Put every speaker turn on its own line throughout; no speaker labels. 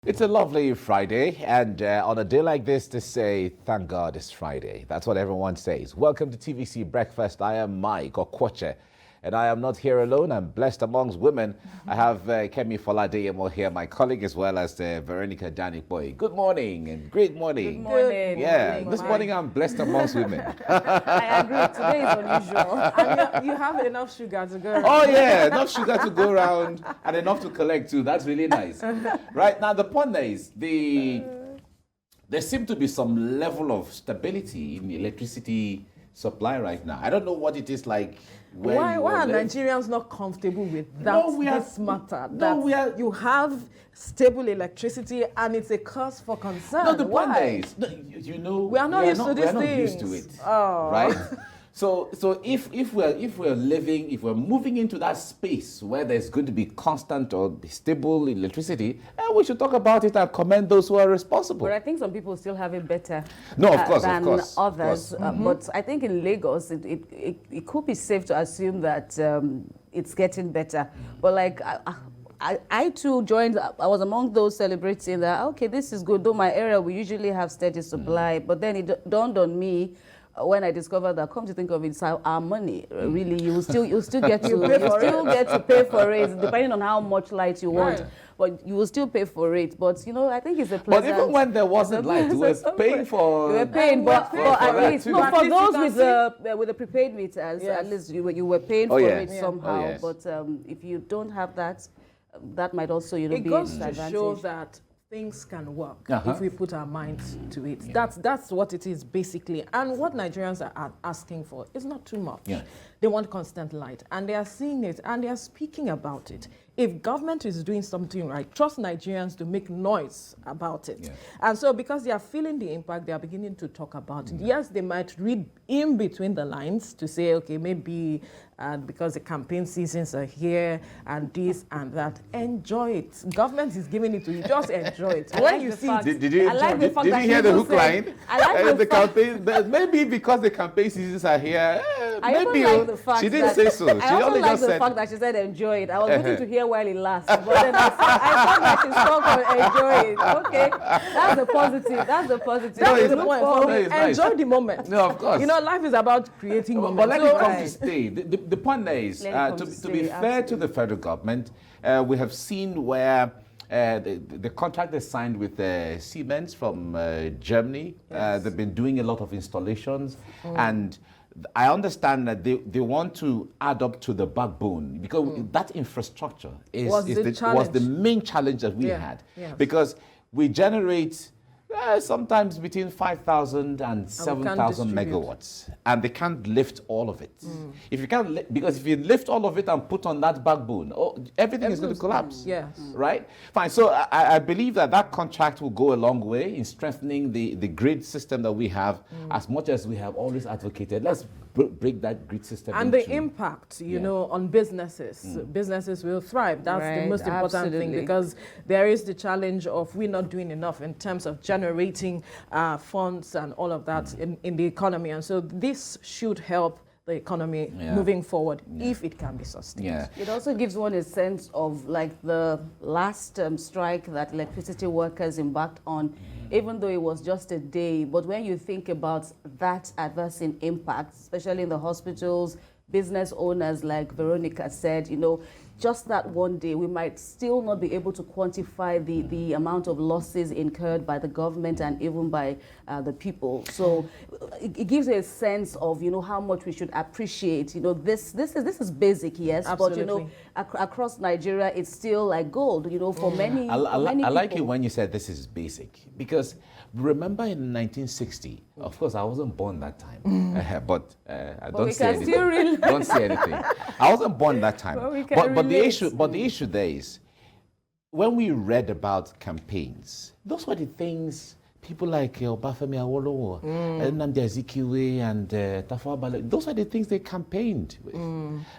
It's a lovely Friday, and on a day like this, to say, thank God it's Friday. That's what everyone says. Welcome to TVC Breakfast. I am Mike Okwache, and I am not here alone. I'm blessed amongst women. I have Kemi Foladeyemo here, my colleague, as well as Veronica Danikboy. Good morning and great morning.
Good morning.
Yeah,
Good
this morning I'm blessed amongst women.
I agree. Today is unusual.
And you have enough sugar to go around.
Oh yeah, enough sugar to go around and enough to collect too. That's really nice. Right now, the point is there seems to be some level of stability in the electricity supply right now. I don't know what it is like.
Why are Nigerians not comfortable with that? This matter. You have stable electricity and it's a cause for concern.
No, the point
Why?
is, you know,
We are not used to these
we are not
things.
used to it,
Oh.
right? So if we're moving into that space where there's going to be constant or stable electricity, we should talk about it and commend those who are responsible.
But I think some people still have it better
No, of course,
than
of course,
others.
of course.
But I think in Lagos, it could be safe to assume that it's getting better. But like, I too joined, I was among those celebrating that, okay, this is good, though my area, we usually have steady supply. But then it dawned on me, when I discovered that, come to think of it, it's our money. Really, you still get to pay for it, depending on how much light you want.
Right.
But you will still pay for it. But you know, I think it's a pleasant.
But even when there wasn't light, you were paying for.
You were paying, but at least
too.
for those with the prepaid meters,
Yes.
at least you were paying for it
Yeah.
somehow.
Oh, yes.
But if you don't have that, that might also be
It goes to
disadvantage.
show that things can work
Uh-huh.
if we put our minds to it. That's what it is basically. And what Nigerians are asking for is not too much.
Yeah.
They want constant light, and they are seeing it, and they are speaking about it. If government is doing something right, trust Nigerians to make noise about it.
Yeah.
And so because they are feeling the impact, they are beginning to talk about it. Yes, they might read in between the lines to say, okay, maybe because the campaign seasons are here and this and that. Enjoy it. Government is giving it to you. Just enjoy it.
I
When
like
you
the
see
fact-
it,
Did you
I like the fact
did
that
you hear
she
the
even
hook
said-
line?
I like the
the
fact-
campaign. Maybe because the campaign seasons are here.
I
Maybe
also like the fact
she didn't
that,
say so. She
I also
only
like
just
the
said.
fact that she said enjoy it. I was waiting to hear while it lasts, but then I thought that she spoke on enjoy it. Okay, that's the positive. That's the positive.
No,
that's
it's
the
not-
point.
no,
For me,
it's nice.
enjoy the moment.
No, of course.
You know, life is about creating
But
moments.
let me
So,
come to
Right.
stay. The point there is,
Let it come
to
to
be
stay,
fair to the federal government, we have seen where the contract they signed with Siemens from Germany. They've been doing a lot of installations, and I understand that they want to add up to the backbone because that infrastructure
Was the challenge.
main challenge that we
Yeah,
had,
yes.
because we generate sometimes between 5,000 and 7,000
distribute.
megawatts, and they can't lift all of it. If you can't, because if you lift all of it and put on that backbone, everything is going to collapse.
Yes.
Right? Fine. So I believe that contract will go a long way in strengthening the grid system that we have, as much as we have always advocated. Let's break that grid system
And the
into-
impact, you
Yeah.
know, on businesses. Businesses will thrive. That's the
Right,
most important thing,
absolutely.
because there is the challenge of we not doing enough in terms of generating funds and all of that in the economy. And so this should help the economy
Yeah.
moving forward if it can be sustained.
Yeah.
It also gives one a sense of like the last strike that electricity workers embarked on, even though it was just a day. But when you think about that adverse impact, especially in the hospitals, business owners, like Veronica said, you know, just that one day, we might still not be able to quantify the amount of losses incurred by the government and even by the people. So it gives you a sense of, you know, how much we should appreciate, you know, this is basic, yes, but you know,
Absolutely.
across Nigeria, it's still like gold, you know, for many,
I
many
like it
people.
when you said this is basic, because remember in 1960, of course I wasn't born that time, but I don't
we
say
can
anything.
still relate.
Don't say anything. I wasn't born that time.
But we can
But the
relate.
issue there is, when we read about campaigns, those were the things people like Obafemi Awolowo, Nnamdi Azikiwe, and Tafawa Balewa, those are the things they campaigned with.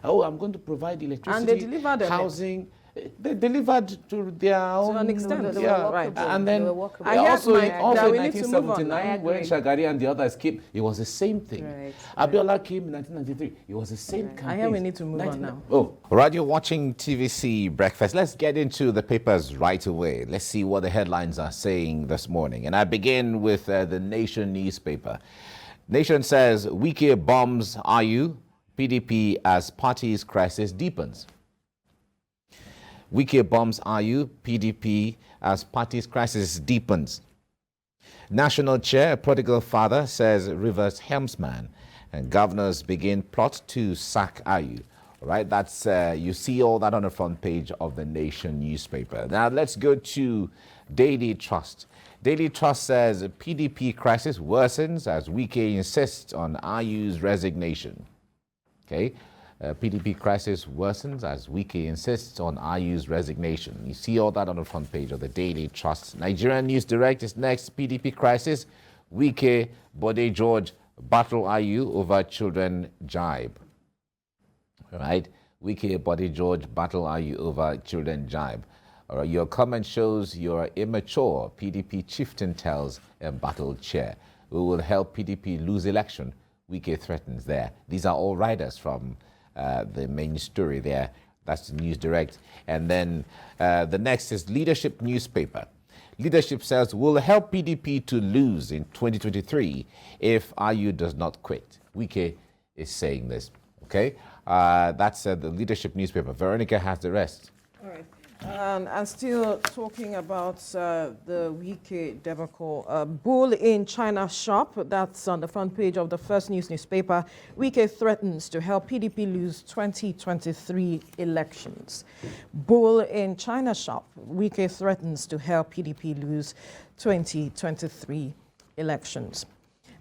Oh, I'm going to provide electricity,
delivered on it.
housing, they delivered to their own...
To an extent,
they
yeah.
were
right.
workable.
And
They
then
were workable.
I hear
also,
Mike,
also
that
in
we need to move on.
1979,
I
when
agree.
Shagari and the others came, it was the same thing.
Right.
Abiola came in 1993, it was the same campaign.
I hear we need to move on now.
Oh, right, you're watching TVC Breakfast. Let's get into the papers right away. Let's see what the headlines are saying this morning. And I begin with the Nation newspaper. Nation says, Wike bombs Ayu, PDP as party's crisis deepens. Wike bombs Ayu, PDP as party's crisis deepens. National Chair, prodigal father, says Rivers helmsman. And governors begin plot to sack Ayu. All right, that's you see all that on the front page of the Nation newspaper. Now let's go to Daily Trust. Daily Trust says PDP crisis worsens as Wike insists on Ayu's resignation. Okay, PDP crisis worsens as Wike insists on Ayu's resignation. You see all that on the front page of the Daily Trust. Nigerian News Direct is next. PDP crisis. Wike, Bode George battle Ayu over children jibe. All right, Wike, Bode George battle Ayu over children jibe. All right, your comment shows you're immature, PDP chieftain tells embattled chair. We will help PDP lose election, Wike threatens there. These are all riders from the main story there. That's the News Direct. And then the next is Leadership newspaper. Leadership says we'll help PDP to lose in 2023 if Ayu does not quit. Wike is saying this. Okay, that's the Leadership newspaper. Veronica has the rest.
All right. And still talking about the Wike debacle, bull in China shop, that's on the front page of the First News newspaper. Wike threatens to help PDP lose 2023 elections. Bull in China shop, Wike threatens to help PDP lose 2023 elections.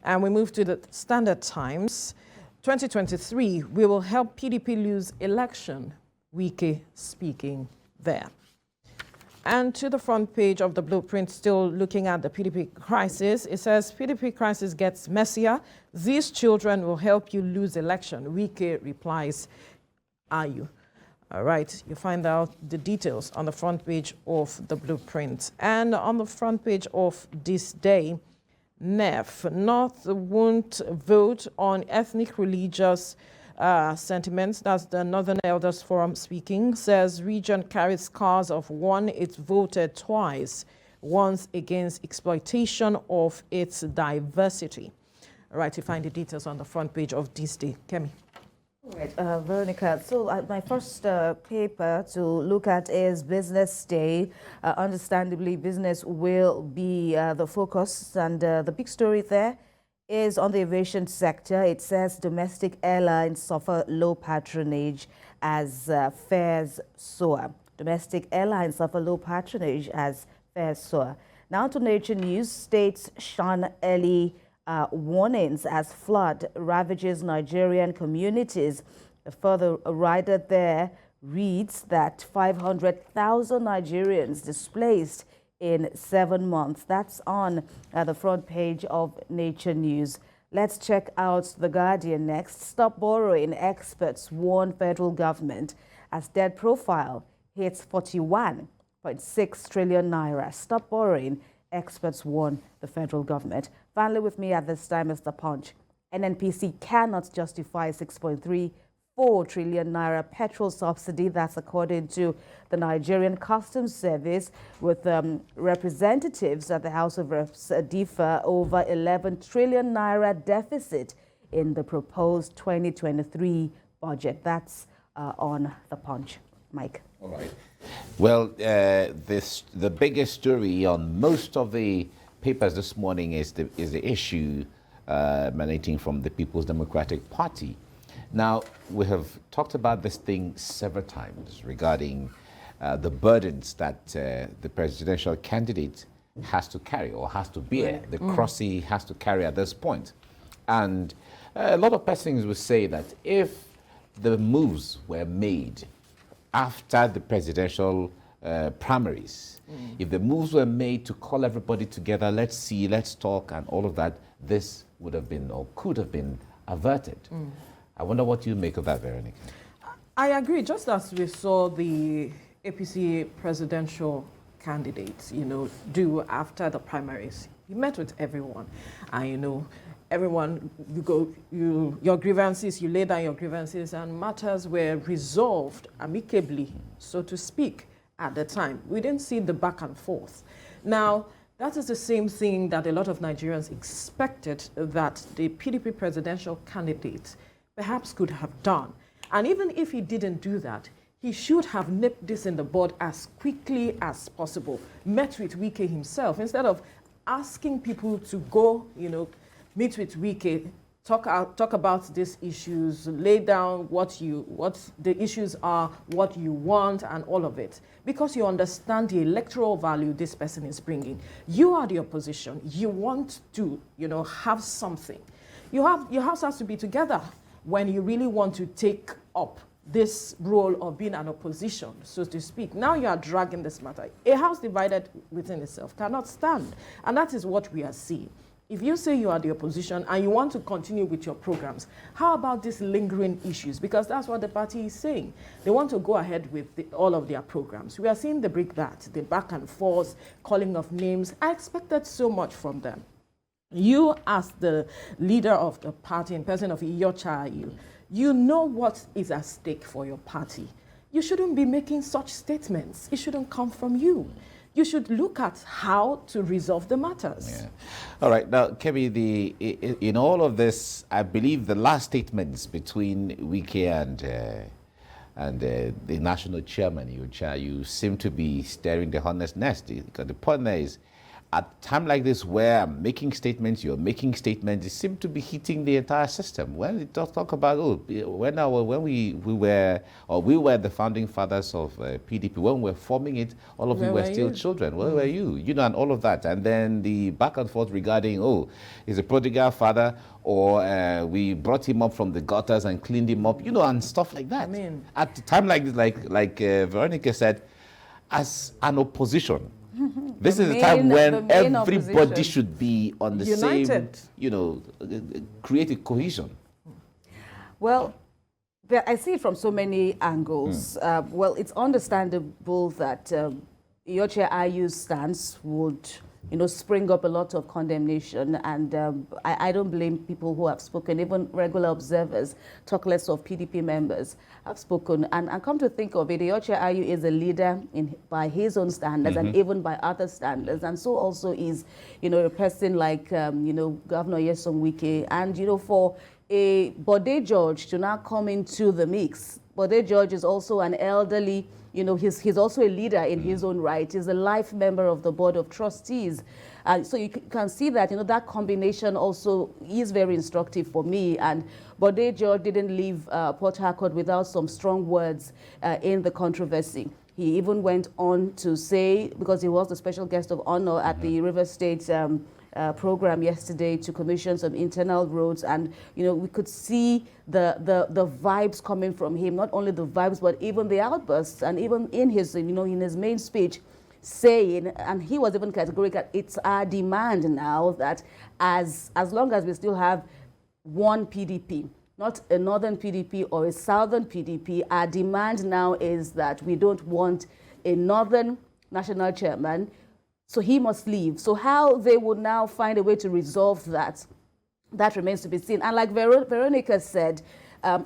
And we move to the Standard Times. 2023, we will help PDP lose election, Wike speaking there. And to the front page of the blueprint, still looking at the PDP crisis, it says PDP crisis gets messier. These children will help you lose election. Wike replies, Ayu. All right, you find out the details on the front page of the blueprint. And on the front page of this day, NEF, North won't vote on ethnic religious sentiments. That's the Northern Elders Forum speaking. Says region carries scars of one, it voted twice, once against exploitation of its diversity. All right, you find the details on the front page of this day. Kemi.
All right, Veronica, so my first paper to look at is Business Day. Understandably, business will be the focus, and the big story there is on the aviation sector. It says domestic airlines suffer low patronage as fares soar. Domestic airlines suffer low patronage as fares soar. Now to Nature News, states shun early warnings as flood ravages Nigerian communities. A further rider there reads that 500,000 Nigerians displaced in 7 months. That's on the front page of Nature News. Let's check out The Guardian next. Stop borrowing, experts warn federal government as debt profile hits 41.6 trillion naira. Stop borrowing, experts warn the federal government. Finally, with me at this time is The Punch. NNPC cannot justify 6.34 trillion naira petrol subsidy. That's according to the Nigerian Customs Service, with representatives at the House of Reps differ over 11 trillion naira deficit in the proposed 2023 budget. That's on The Punch. Mike.
All right. Well, the biggest story on most of the papers this morning is the issue emanating from the People's Democratic Party. Now, we have talked about this thing several times regarding the burdens that the presidential candidate has to carry or has to bear, the cross he has to carry at this point. And a lot of persons will say that if the moves were made after the presidential primaries, if the moves were made to call everybody together, let's see, let's talk, and all of that, this would have been or could have been averted. I wonder what you make of that, Veronica.
I agree. Just as we saw the APC presidential candidates, do after the primaries? You met with everyone, and everyone, your grievances, you lay down your grievances, and matters were resolved amicably, so to speak, at the time. We didn't see the back and forth. Now, that is the same thing that a lot of Nigerians expected that the PDP presidential candidate perhaps could have done. And even if he didn't do that, he should have nipped this in the bud as quickly as possible, met with Wike himself, instead of asking people to go, meet with Wike, talk about these issues, lay down what the issues are, what you want, and all of it. Because you understand the electoral value this person is bringing. You are the opposition. You want to, have something. Your house has to be together when you really want to take up this role of being an opposition, so to speak. Now you are dragging this matter. A house divided within itself cannot stand. And that is what we are seeing. If you say you are the opposition and you want to continue with your programs, how about these lingering issues? Because that's what the party is saying. They want to go ahead with all of their programs. We are seeing the the back and forth, calling of names. I expected so much from them. You, as the leader of the party and person of Iorchia Ayu, you know what is at stake for your party. You shouldn't be making such statements. It shouldn't come from you. You should look at how to resolve the matters.
Yeah. All right. Now, Kemi, in all of this, I believe the last statements between Wike and the National Chairman, Iorchia Ayu, seem to be stirring the hornet's nest. Because the point there is, at a time like this where I'm making statements, you're making statements, it seems to be hitting the entire system. When we talk about, when we were the founding fathers of PDP, when we were forming it, all of you were still children. Where were you? And all of that. And then the back and forth regarding, he's a prodigal father, or we brought him up from the gutters and cleaned him up, and stuff like that. At a time like this, like Veronica said, as an opposition, this is a time when everybody should be on the
united.
Same, create a cohesion.
Well, I see it from so many angles. Well, it's understandable that Iorchia Ayu's stance would, spring up a lot of condemnation, and I don't blame people who have spoken. Even regular observers, talk less of PDP members, have spoken. And come to think of it, Iorchia Ayu is a leader by his own standards and even by other standards. And so also is, a person like, Governor Nyesom Wike. And, for a Bode George to now come into the mix, Bode George is also an elderly, he's also a leader in his own right. He's a life member of the Board of Trustees. So you can see that, that combination also is very instructive for me. And Bode George didn't leave Port Harcourt without some strong words in the controversy. He even went on to say, because he was the special guest of honor at the River State program yesterday, to commission some internal roads, and we could see the vibes coming from him. Not only the vibes, but even the outbursts, and even in his in his main speech, saying, and he was even categorical, it's our demand now that as long as we still have one PDP, not a northern PDP or a southern PDP, our demand now is that we don't want a northern national chairman, so he must leave. So how they would now find a way to resolve that remains to be seen. And like Veronica said,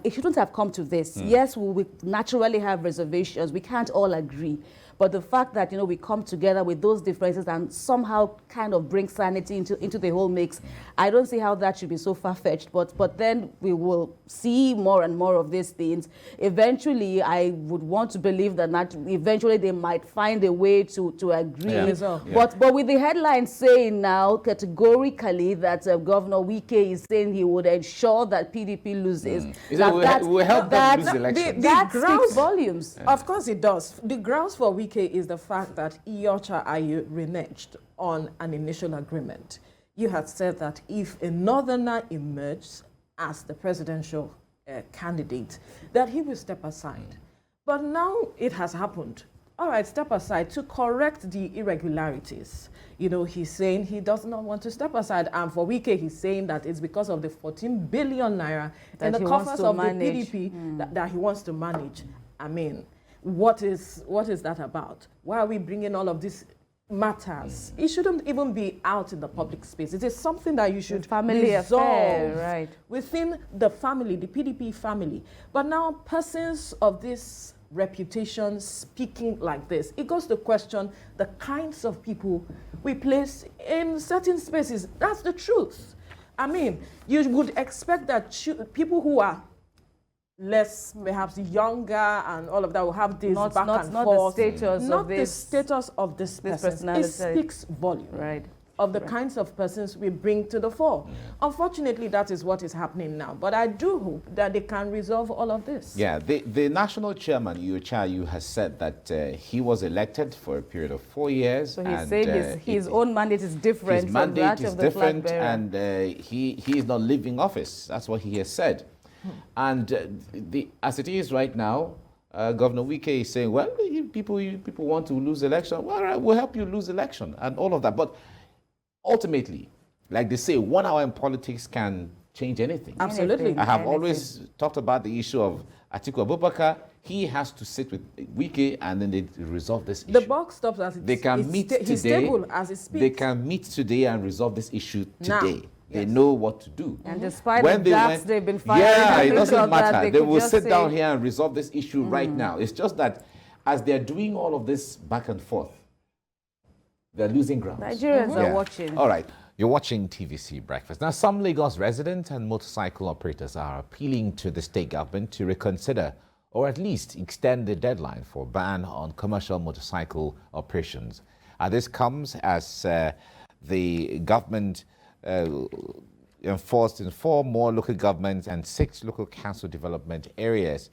it shouldn't have come to this. Yes, we will naturally have reservations. We can't all agree. But the fact that, we come together with those differences and somehow kind of bring sanity into the whole mix, I don't see how that should be so far-fetched. But then we will see more and more of these things. Eventually, I would want to believe that eventually they might find a way to agree.
Yeah.
But with the headline saying now categorically that Governor Wike is saying he would ensure that PDP loses.
We'll help them lose the election.
That speaks volumes.
Of course it does. The grounds for Wike is the fact that Iorchia Ayu reneged on an initial agreement. You had said that if a northerner emerged as the presidential candidate, that he will step aside. But now it has happened. All right, step aside to correct the irregularities. He's saying he does not want to step aside. And for Wike, he's saying that it's because of the 14 billion naira in the coffers of the PDP that he wants to manage. what is that about? Why are we bringing all of these matters? It shouldn't even be out in the public space. It is something that you should
family
resolve
affair, right,
within the family, the PDP family. But now persons of this reputation speaking like this, it goes to question the kinds of people we place in certain spaces. That's the truth. I mean, you would expect that people who are less, perhaps younger and all of that will have this back and forth.
The status
not
of this,
the status of this person.
personality.
It speaks volume,
right,
of the kinds of persons we bring to the fore. Unfortunately, that is what is happening now. But I do hope that they can resolve all of this.
Yeah, the national chairman, Iorchia Ayu, has said that he was elected for a period of 4 years.
So he's saying his own mandate is different
his
from
mandate
that
is
of the
different,
flag bearer.
and he is not leaving office. That's what he has said. And as it is right now, Governor Wike is saying, well, people want to lose election. Well, all right, we'll help you lose election and all of that. But ultimately, like they say, 1 hour in politics can change anything.
Absolutely.
I have always talked about the issue of Atiku Abubakar. He has to sit with Wike and then they resolve this issue.
The buck stops as
They can meet today.
He's stable as it speaks.
They can meet today and resolve this issue
Now.
today. They know what to do.
And despite the gaps they've been firing,
yeah, it
think
doesn't
of that,
matter. They
could
will
just
sit
say,
down here and resolve this issue right now. It's just that as they're doing all of this back and forth, they're losing ground.
Nigerians are watching.
All right. You're watching TVC Breakfast. Now, some Lagos residents and motorcycle operators are appealing to the state government to reconsider or at least extend the deadline for ban on commercial motorcycle operations. This comes as the government enforced in 4 more local governments and 6 local council development areas.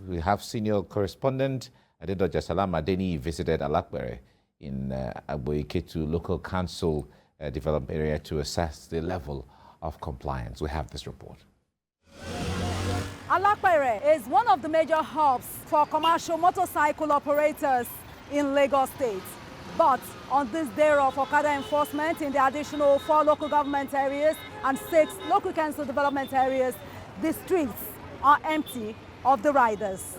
We have senior correspondent Adedoja Salama Adeni visited Alakbere in Aboiketu local council development area to assess the level of compliance. We have this report.
Alakbere is one of the major hubs for commercial motorcycle operators in Lagos State. But on this day of Okada enforcement in the additional 4 local government areas and 6 local council development areas, the streets are empty of the riders.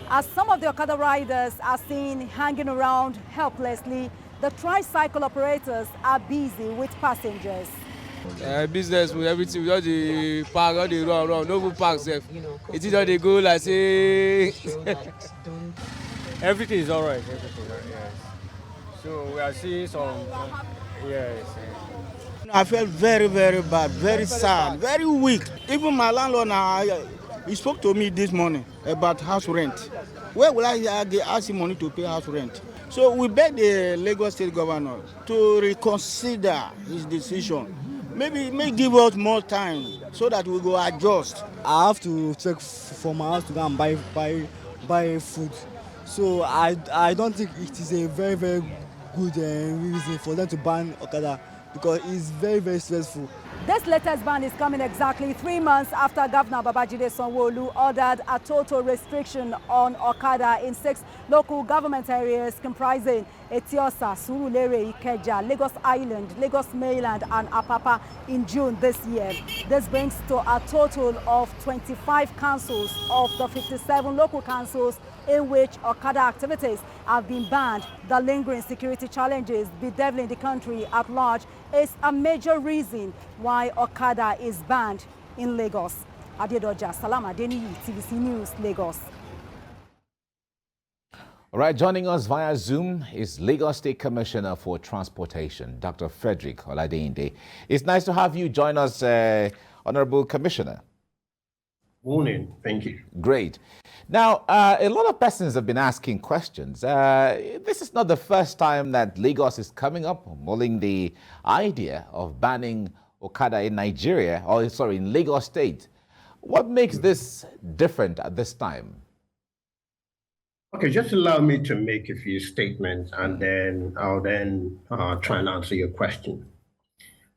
As some of the Okada riders are seen hanging around helplessly, the tricycle operators are busy with passengers.
Business with everything, we all the park, all the run, no good park safe. It is all they go like say.
Everything is all right. Everything, yes. So we are seeing some, yes.
I felt very, very bad, very sad, very weak. Even my landlord now, he spoke to me this morning about house rent. Where will I ask him money to pay house rent? So we beg the Lagos State Governor to reconsider his decision. Maybe give us more time so that we go adjust.
I have to check for my house to go and buy food. So I don't think it is a very, very good reason for them to ban Okada because it's very, very stressful.
This latest ban is coming exactly 3 months after Governor Babajide Sanwo-Olu ordered a total restriction on Okada in 6 local government areas comprising Etiosa, Surulere, Ikeja, Lagos Island, Lagos Mainland and Apapa in June this year. This brings to a total of 25 councils of the 57 local councils in which Okada activities have been banned. The lingering security challenges bedeviling the country at large is a major reason why Okada is banned in Lagos. Adedoja Salama Adeniyi, TVC News, Lagos.
All right, joining us via Zoom is Lagos State Commissioner for Transportation, Dr. Frederick Oladeyinde. It's nice to have you join us, Honorable Commissioner.
Morning, thank you.
Great. Now, a lot of persons have been asking questions. This is not the first time that Lagos is coming up, mulling the idea of banning Okada in Nigeria, or sorry, in Lagos State. What makes this different at this time?
Okay, just allow me to make a few statements and then I'll try and answer your question.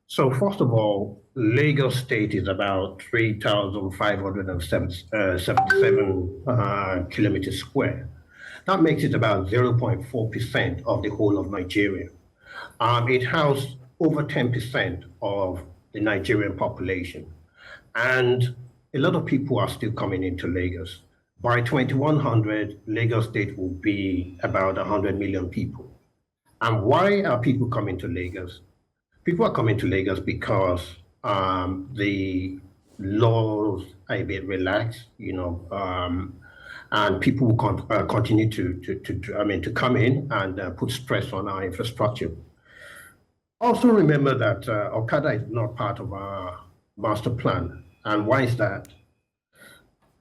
So first of all, Lagos State is about 3,577 kilometers square. That makes it about 0.4% of the whole of Nigeria. It houses over 10% of the Nigerian population. And a lot of people are still coming into Lagos. By 2100, Lagos State will be about 100 million people. And why are people coming to Lagos? People are coming to Lagos because the laws are a bit relaxed, and people will continue to come in and put stress on our infrastructure. Also remember that Okada is not part of our master plan. And why is that?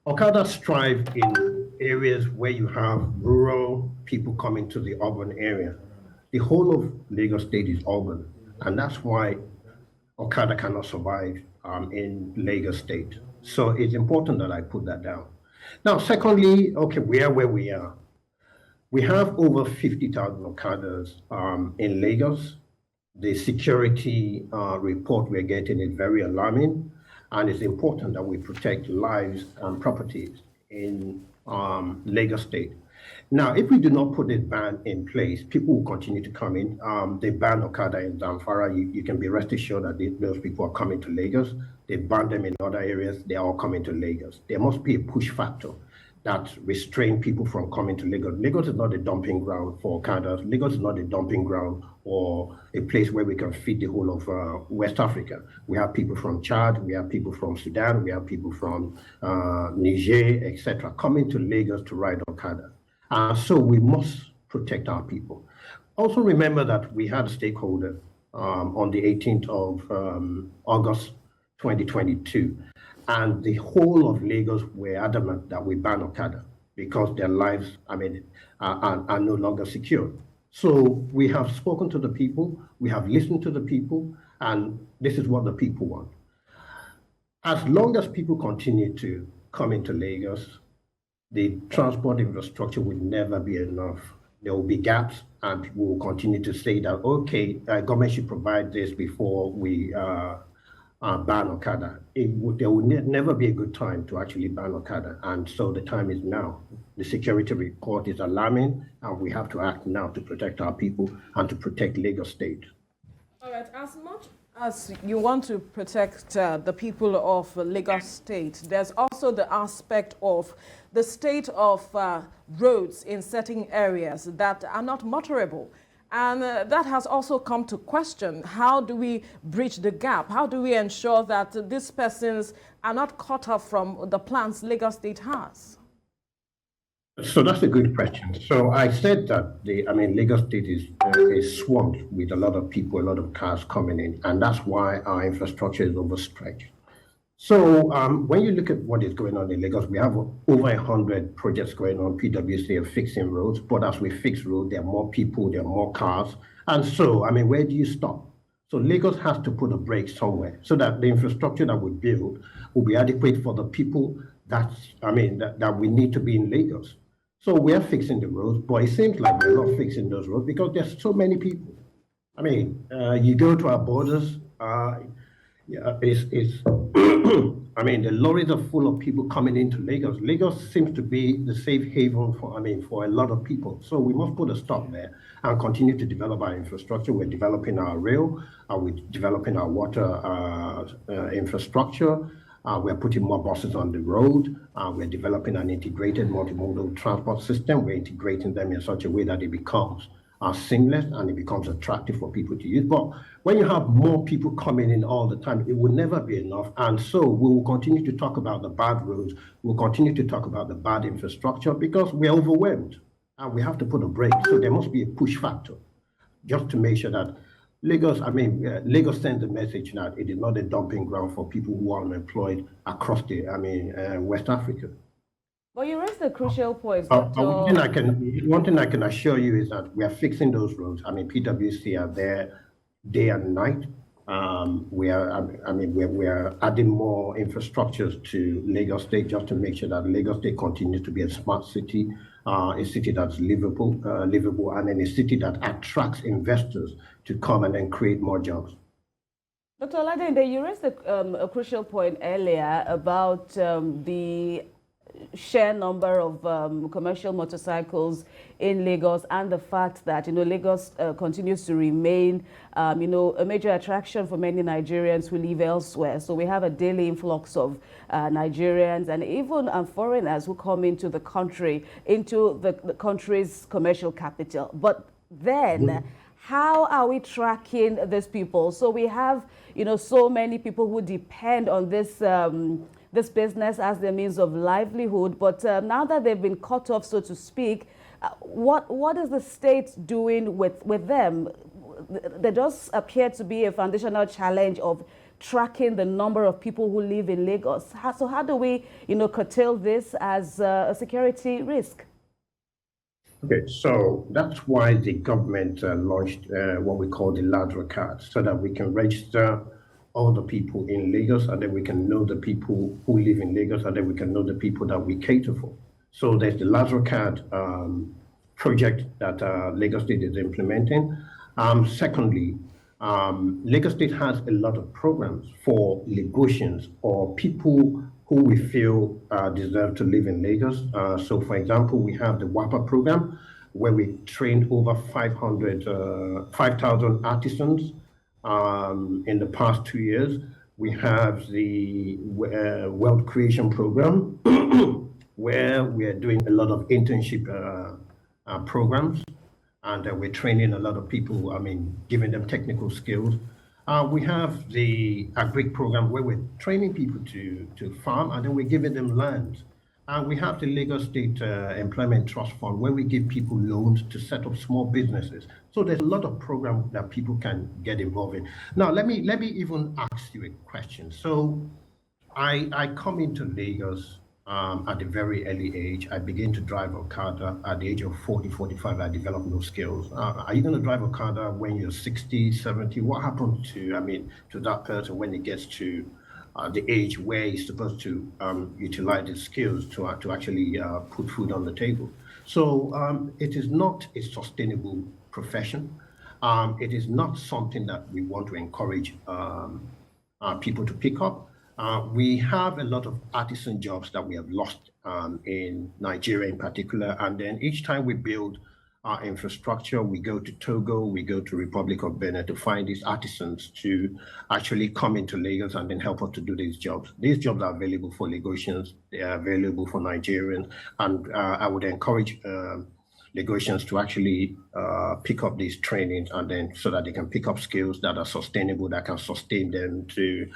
Okada strive in areas where you have rural people coming to the urban area. The whole of Lagos State is urban, and that's why Okada cannot survive in Lagos State. So it's important that I put that down. Now, secondly, okay, we are where we are. We have over 50,000 Okadas in Lagos. The security report we're getting is very alarming, and it's important that we protect lives and properties in Lagos State. Now, if we do not put this ban in place, people will continue to come in. They banned Okada in Zamfara. You can be rest assured that those people are coming to Lagos. They banned them in other areas. They are all coming to Lagos. There must be a push factor that restrain people from coming to Lagos. Lagos is not a dumping ground for Okada. Lagos is not a dumping ground or a place where we can feed the whole of West Africa. We have people from Chad, we have people from Sudan, we have people from Niger, etc., coming to Lagos to ride Okada. So we must protect our people. Also remember that we had a stakeholder on the 18th of August 2022, and the whole of Lagos were adamant that we ban Okada because their lives, are no longer secure. So we have spoken to the people, we have listened to the people, and this is what the people want. As long as people continue to come into Lagos, the transport infrastructure will never be enough. There will be gaps, and people will continue to say that, okay, government should provide this before we ban Okada. There will never be a good time to actually ban Okada, and so the time is now. The security report is alarming, and we have to act now to protect our people and to protect Lagos State.
All right, as much as you want to protect the people of Lagos State, there's also the aspect of the state of roads in certain areas that are not motorable. And that has also come to question, how do we bridge the gap? How do we ensure that these persons are not cut off from the plans Lagos State has?
So that's a good question. So I said that Lagos State is swamped with a lot of people, a lot of cars coming in, and that's why our infrastructure is overstretched. So when you look at what is going on in Lagos, we have over 100 projects going on. PwC are fixing roads, but as we fix roads, there are more people, there are more cars. And so, where do you stop? So Lagos has to put a brake somewhere so that the infrastructure that we build will be adequate for the people that we need to be in Lagos. So we are fixing the roads, but it seems like we're not fixing those roads because there's so many people. You go to our borders, the lorries are full of people coming into Lagos. Lagos seems to be the safe haven for a lot of people. So we must put a stop there and continue to develop our infrastructure. We're developing our rail, we're developing our water infrastructure. We're putting more buses on the road. We're developing an integrated multimodal transport system. We're integrating them in such a way that it becomes seamless and it becomes attractive for people to use. But when you have more people coming in all the time, it will never be enough. And so we will continue to talk about the bad roads. We'll continue to talk about the bad infrastructure because we're overwhelmed and we have to put a brake. So there must be a push factor just to make sure that Lagos sends a message that it is not a dumping ground for people who are unemployed across the West Africa.
But you raised a crucial point.
One thing I can assure you is that we are fixing those roads. PwC are there day and night. We are adding more infrastructures to Lagos State just to make sure that Lagos State continues to be a smart city, a city that's livable, and then a city that attracts investors to come and then create more jobs.
Dr. Oladende, you raised a crucial point earlier about the sheer number of commercial motorcycles in Lagos, and the fact that, Lagos continues to remain, a major attraction for many Nigerians who live elsewhere. So we have a daily influx of Nigerians and even foreigners who come into the country, into the country's commercial capital. But then, how are we tracking these people? So we have, so many people who depend on this this business as their means of livelihood. But now that they've been cut off, so to speak, what is the state doing with them? There does appear to be a foundational challenge of tracking the number of people who live in Lagos. So how do we, curtail this as a security risk?
Okay, so that's why the government launched what we call the lateral card, so that we can register all the people in Lagos, and then we can know the people who live in Lagos, and then we can know the people that we cater for. So there's the lateral card project that Lagos State is implementing. Secondly, Lagos State has a lot of programs for Lagosians or people who we feel deserve to live in Lagos. So for example, we have the WAPA program, where we trained over 5,000 artisans in the past 2 years. We have the Wealth Creation Program, where we are doing a lot of internship programs, and we're training a lot of people, giving them technical skills. We have the Agric Program, where we're training people to farm, and then we're giving them land. And we have the Lagos State Employment Trust Fund, where we give people loans to set up small businesses. So there's a lot of programs that people can get involved in. Now, let me even ask you a question. So I come into Lagos at a very early age. I began to drive Okada at the age of 40, 45. I developed no skills. Are you going to drive Okada when you're 60, 70? What happens to that person when he gets to the age where he's supposed to utilize his skills to actually put food on the table? So it is not a sustainable profession. It is not something that we want to encourage people to pick up. We have a lot of artisan jobs that we have lost in Nigeria in particular. And then each time we build our infrastructure, we go to Togo, we go to Republic of Benin to find these artisans to actually come into Lagos and then help us to do these jobs. These jobs are available for Lagosians, they are available for Nigerians, and I would encourage Lagosians to actually pick up these trainings, and then so that they can pick up skills that are sustainable, that can sustain them to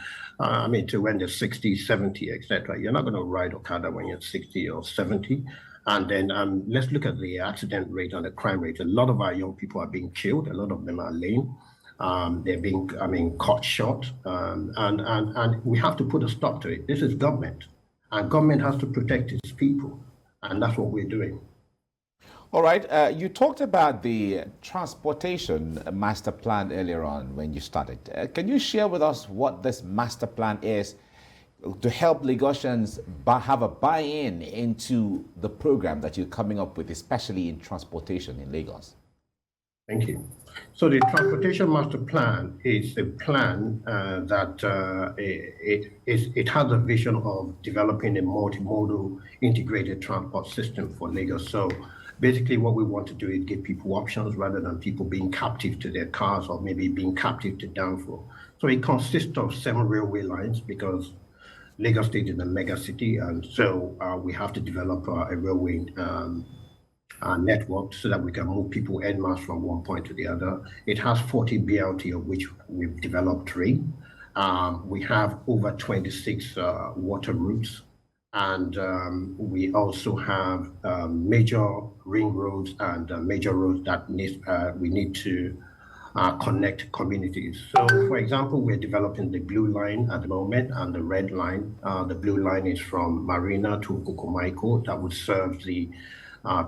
when they're 60, 70, etc. You're not going to ride Okada when you're 60 or 70. And then let's look at the accident rate and the crime rate. A lot of our young people are being killed. A lot of them are lame. They're being, caught short. And we have to put a stop to it. This is government. And government has to protect its people. And that's what we're doing.
All right. You talked about the transportation master plan earlier on when you started. Can you share with us what this master plan is to help Lagosians have a buy-in into the program that you're coming up with, especially in transportation in Lagos?
Thank you. So the Transportation Master Plan is a plan that it has a vision of developing a multimodal integrated transport system for Lagos. So basically what we want to do is give people options rather than people being captive to their cars or maybe being captive to downfall. So it consists of 7 railway lines, because Lagos State is a mega city, and so we have to develop a railway network so that we can move people en masse from one point to the other. It has 40 BLT, of which we've developed 3. We have over 26 water routes, and we also have major ring roads and major roads that we need to connect communities. So, for example, we're developing the blue line at the moment and the red line. The blue line is from Marina to Kukumaiko, that would serve the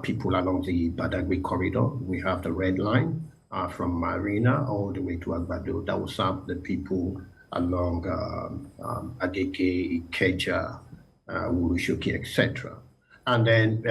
people along the Badagry corridor. We have the red line from Marina all the way to Agbado, that will serve the people along Agege, Ikeja, Urushoki, etc. And then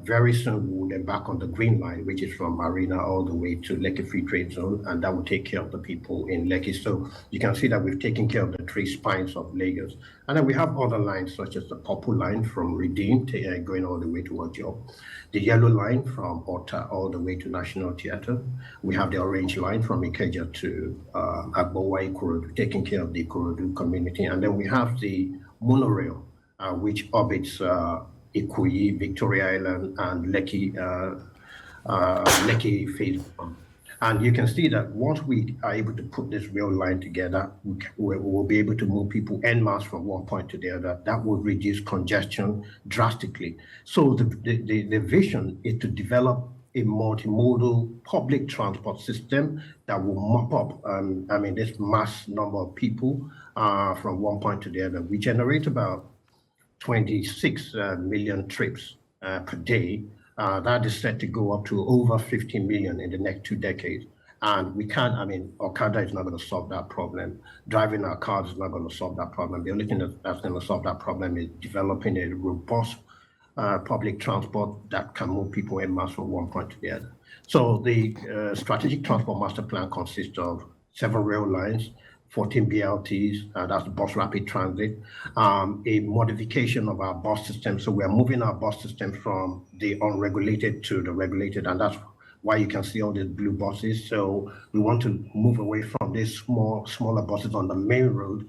very soon we'll embark on the Green Line, which is from Marina all the way to Lekki Free Trade Zone, and that will take care of the people in Lekki. So you can see that we've taken care of the three spines of Lagos. And then we have other lines such as the Purple Line from Redeem going all the way to Ojo, the Yellow Line from Ota all the way to National Theatre. We have the Orange Line from Ikeja to Agbowa Ikorodu, taking care of the Ikorodu community. And then we have the monorail, which orbits Ikoyi, Victoria Island, and Lekki Phase 1. And you can see that once we are able to put this rail line together, we will be able to move people en masse from one point to the other. That will reduce congestion drastically. So the vision is to develop a multimodal public transport system that will mop up, this mass number of people from one point to the other. We generate about 26 million trips per day. That is set to go up to over 50 million in the next 2 decades. And we can't, Okada is not going to solve that problem. Driving our cars is not going to solve that problem. The only thing that's going to solve that problem is developing a robust public transport that can move people en masse from one point to the other. So the strategic transport master plan consists of 7 rail lines, 14 BLTs, that's bus rapid transit, a modification of our bus system. So we're moving our bus system from the unregulated to the regulated, and that's why you can see all these blue buses. So we want to move away from these smaller buses on the main road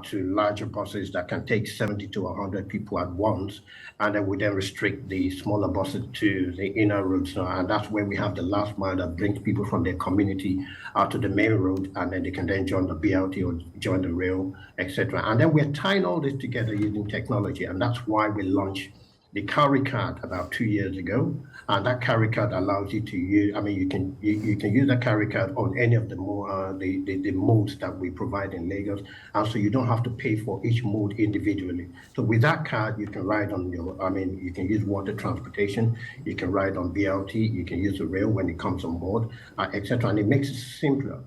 to larger buses that can take 70 to 100 people at once. And then we then restrict the smaller buses to the inner roads. And that's where we have the last mile that brings people from their community to the main road, and then they can then join the BLT or join the rail, etc. And then we're tying all this together using technology. And that's why we launched the carry card about 2 years ago. And that carry card allows you to use, you can use that carry card on any of the modes that we provide in Lagos. And so you don't have to pay for each mode individually. So with that card, you can ride on you can use water transportation, you can ride on BLT, you can use the rail when it comes on board, etc. And it makes it simpler,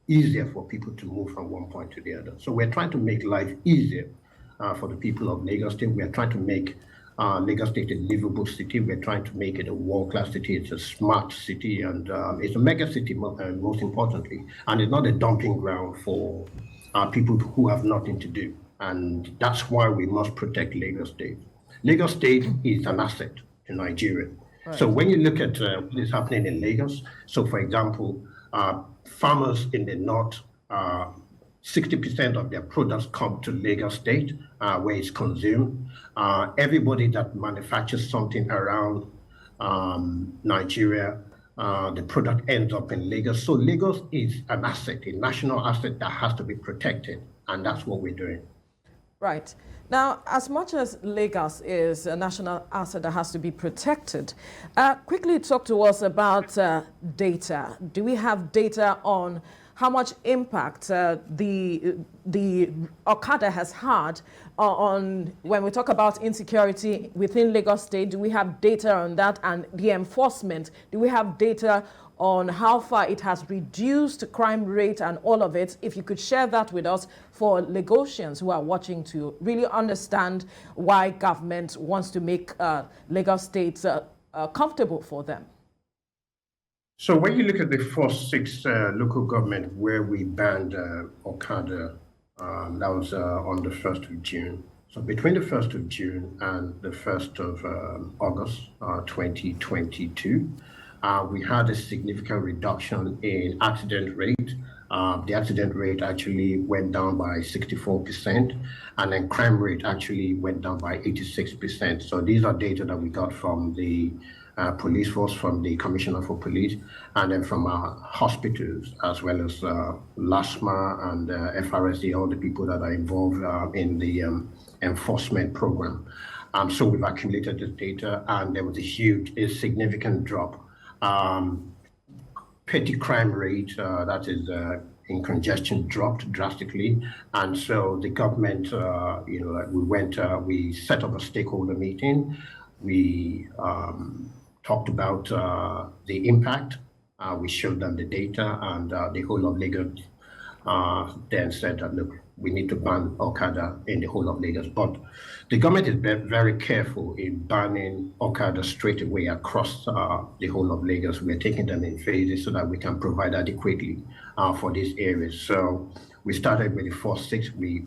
easier for people to move from one point to the other. So we're trying to make life easier for the people of Lagos State. We're trying to make Lagos State a livable city. We're trying to make it a world-class city. It's a smart city, and it's a mega city, most importantly. And it's not a dumping ground for people who have nothing to do. And that's why we must protect Lagos State. Lagos State is an asset to Nigeria. Right. So when you look at what is happening in Lagos, so for example, farmers in the north, 60% of their products come to Lagos State, where it's consumed. Everybody that manufactures something around Nigeria, the product ends up in Lagos. So Lagos is an asset, a national asset that has to be protected, and that's what we're doing.
Right. Now, as much as Lagos is a national asset that has to be protected, quickly talk to us about data. Do we have data on how much impact the Okada has had on, when we talk about insecurity within Lagos State? Do we have data on that? And the enforcement, do we have data on how far it has reduced crime rate and all of it? If you could share that with us for Lagosians who are watching to really understand why government wants to make Lagos State comfortable for them.
So when you look at the first 6 local government where we banned Okada, that was on the 1st of June. So between the 1st of June and the 1st of August 2022, we had a significant reduction in accident rate. The accident rate actually went down by 64%, and then crime rate actually went down by 86%. So these are data that we got from the police force, from the Commissioner for Police, and then from our hospitals, as well as LASMA and FRSD, all the people that are involved in the enforcement program. So we've accumulated this data, and there was a significant drop. Petty crime rate, that is in congestion, dropped drastically. And so the government, we set up a stakeholder meeting. We talked about the impact. We showed them the data, and the whole of Lagos then said that, look, we need to ban Okada in the whole of Lagos. But the government is very careful in banning Okada straight away across the whole of Lagos. We're taking them in phases so that we can provide adequately for these areas. So we started with the first 6. We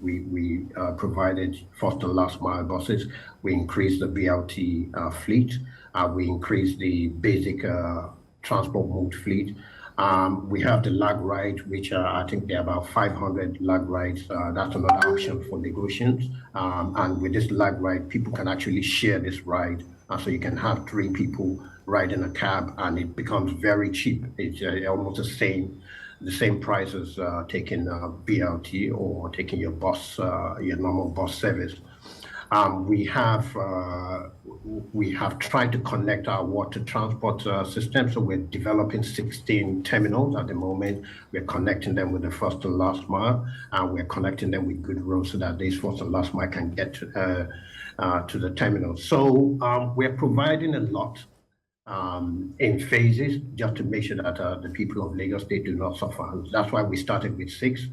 provided first and last mile buses. We increased the BLT fleet. We increased the basic transport mode fleet. We have the lag ride, which I think there are about 500 lag rides. That's another option for negotiations. And with this lag ride, people can actually share this ride. So you can have 3 people ride in a cab, and it becomes very cheap. It's almost the same price as taking BLT or taking your bus, your normal bus service. We have tried to connect our water transport system. So we're developing 16 terminals at the moment. We're connecting them with the first and last mile, and we're connecting them with good roads so that these first and last mile can get to the terminals. So we're providing a lot in phases just to make sure that the people of Lagos State do not suffer. And that's why we started with 6.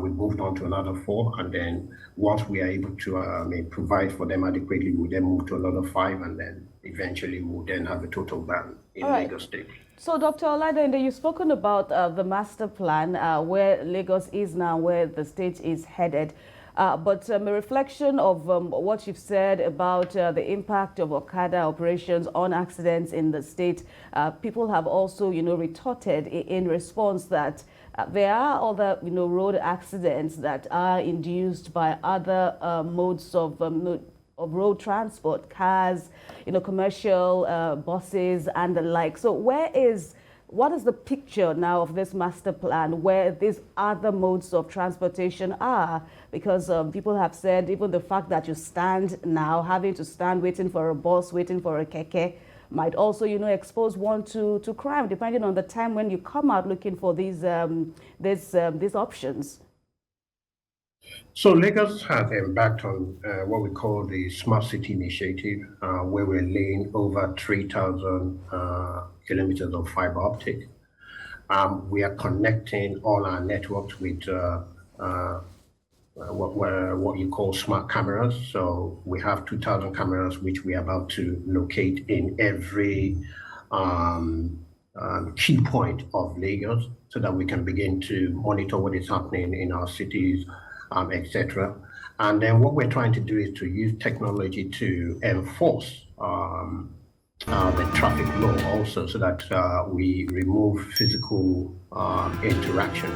We moved on to another 4, and then once we are able to provide for them adequately, we'll then move to another 5, and then eventually we'll then have a total ban in Lagos State.
So, Dr. Oladende, you've spoken about the master plan, where Lagos is now, where the state is headed. But a reflection of what you've said about the impact of Okada operations on accidents in the state, people have also, retorted in response that there are other, road accidents that are induced by other modes of road transport, cars, commercial buses and the like. So what is the picture now of this master plan where these other modes of transportation are? Because people have said even the fact that you stand now, having to stand waiting for a bus, waiting for a keke, might also, expose one to crime, depending on the time when you come out looking for these options.
So Lagos has embarked on what we call the Smart City Initiative, where we're laying over 3,000 kilometers of fiber optic. We are connecting all our networks with what you call smart cameras. So we have 2,000 cameras, which we are about to locate in every key point of Lagos, so that we can begin to monitor what is happening in our cities, etc. And then what we're trying to do is to use technology to enforce the traffic law also, so that we remove physical interaction.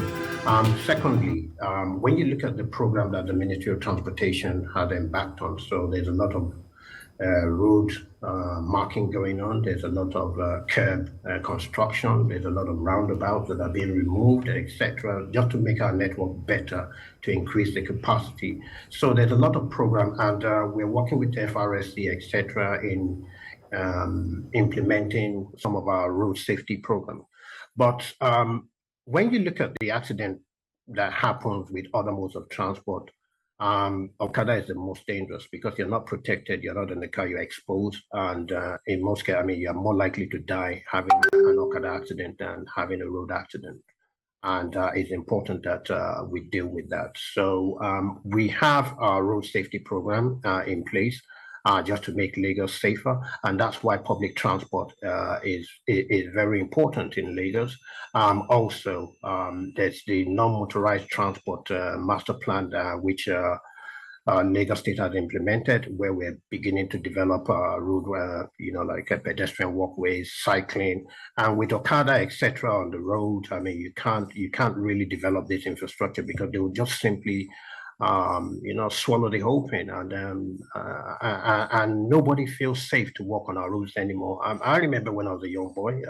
Secondly, when you look at the program that the Ministry of Transportation has embarked on, so there's a lot of road marking going on, there's a lot of curb construction, there's a lot of roundabouts that are being removed, etc., just to make our network better, to increase the capacity. So there's a lot of program, and we're working with the FRSC, etc., in implementing some of our road safety program. But when you look at the accident that happens with other modes of transport, Okada is the most dangerous because you're not protected, you're not in the car, you're exposed, and in most cases, you're more likely to die having an Okada accident than having a road accident. And it's important that we deal with that. So we have our road safety program in place, just to make Lagos safer, and that's why public transport is very important in Lagos. Also, there's the non-motorized transport master plan, which Lagos State has implemented, where we're beginning to develop road, like pedestrian walkways, cycling, and with Okada, etc., on the road. You can't really develop this infrastructure because they will just simply swallow the whole thing, and nobody feels safe to walk on our roads anymore. I remember when I was a young boy,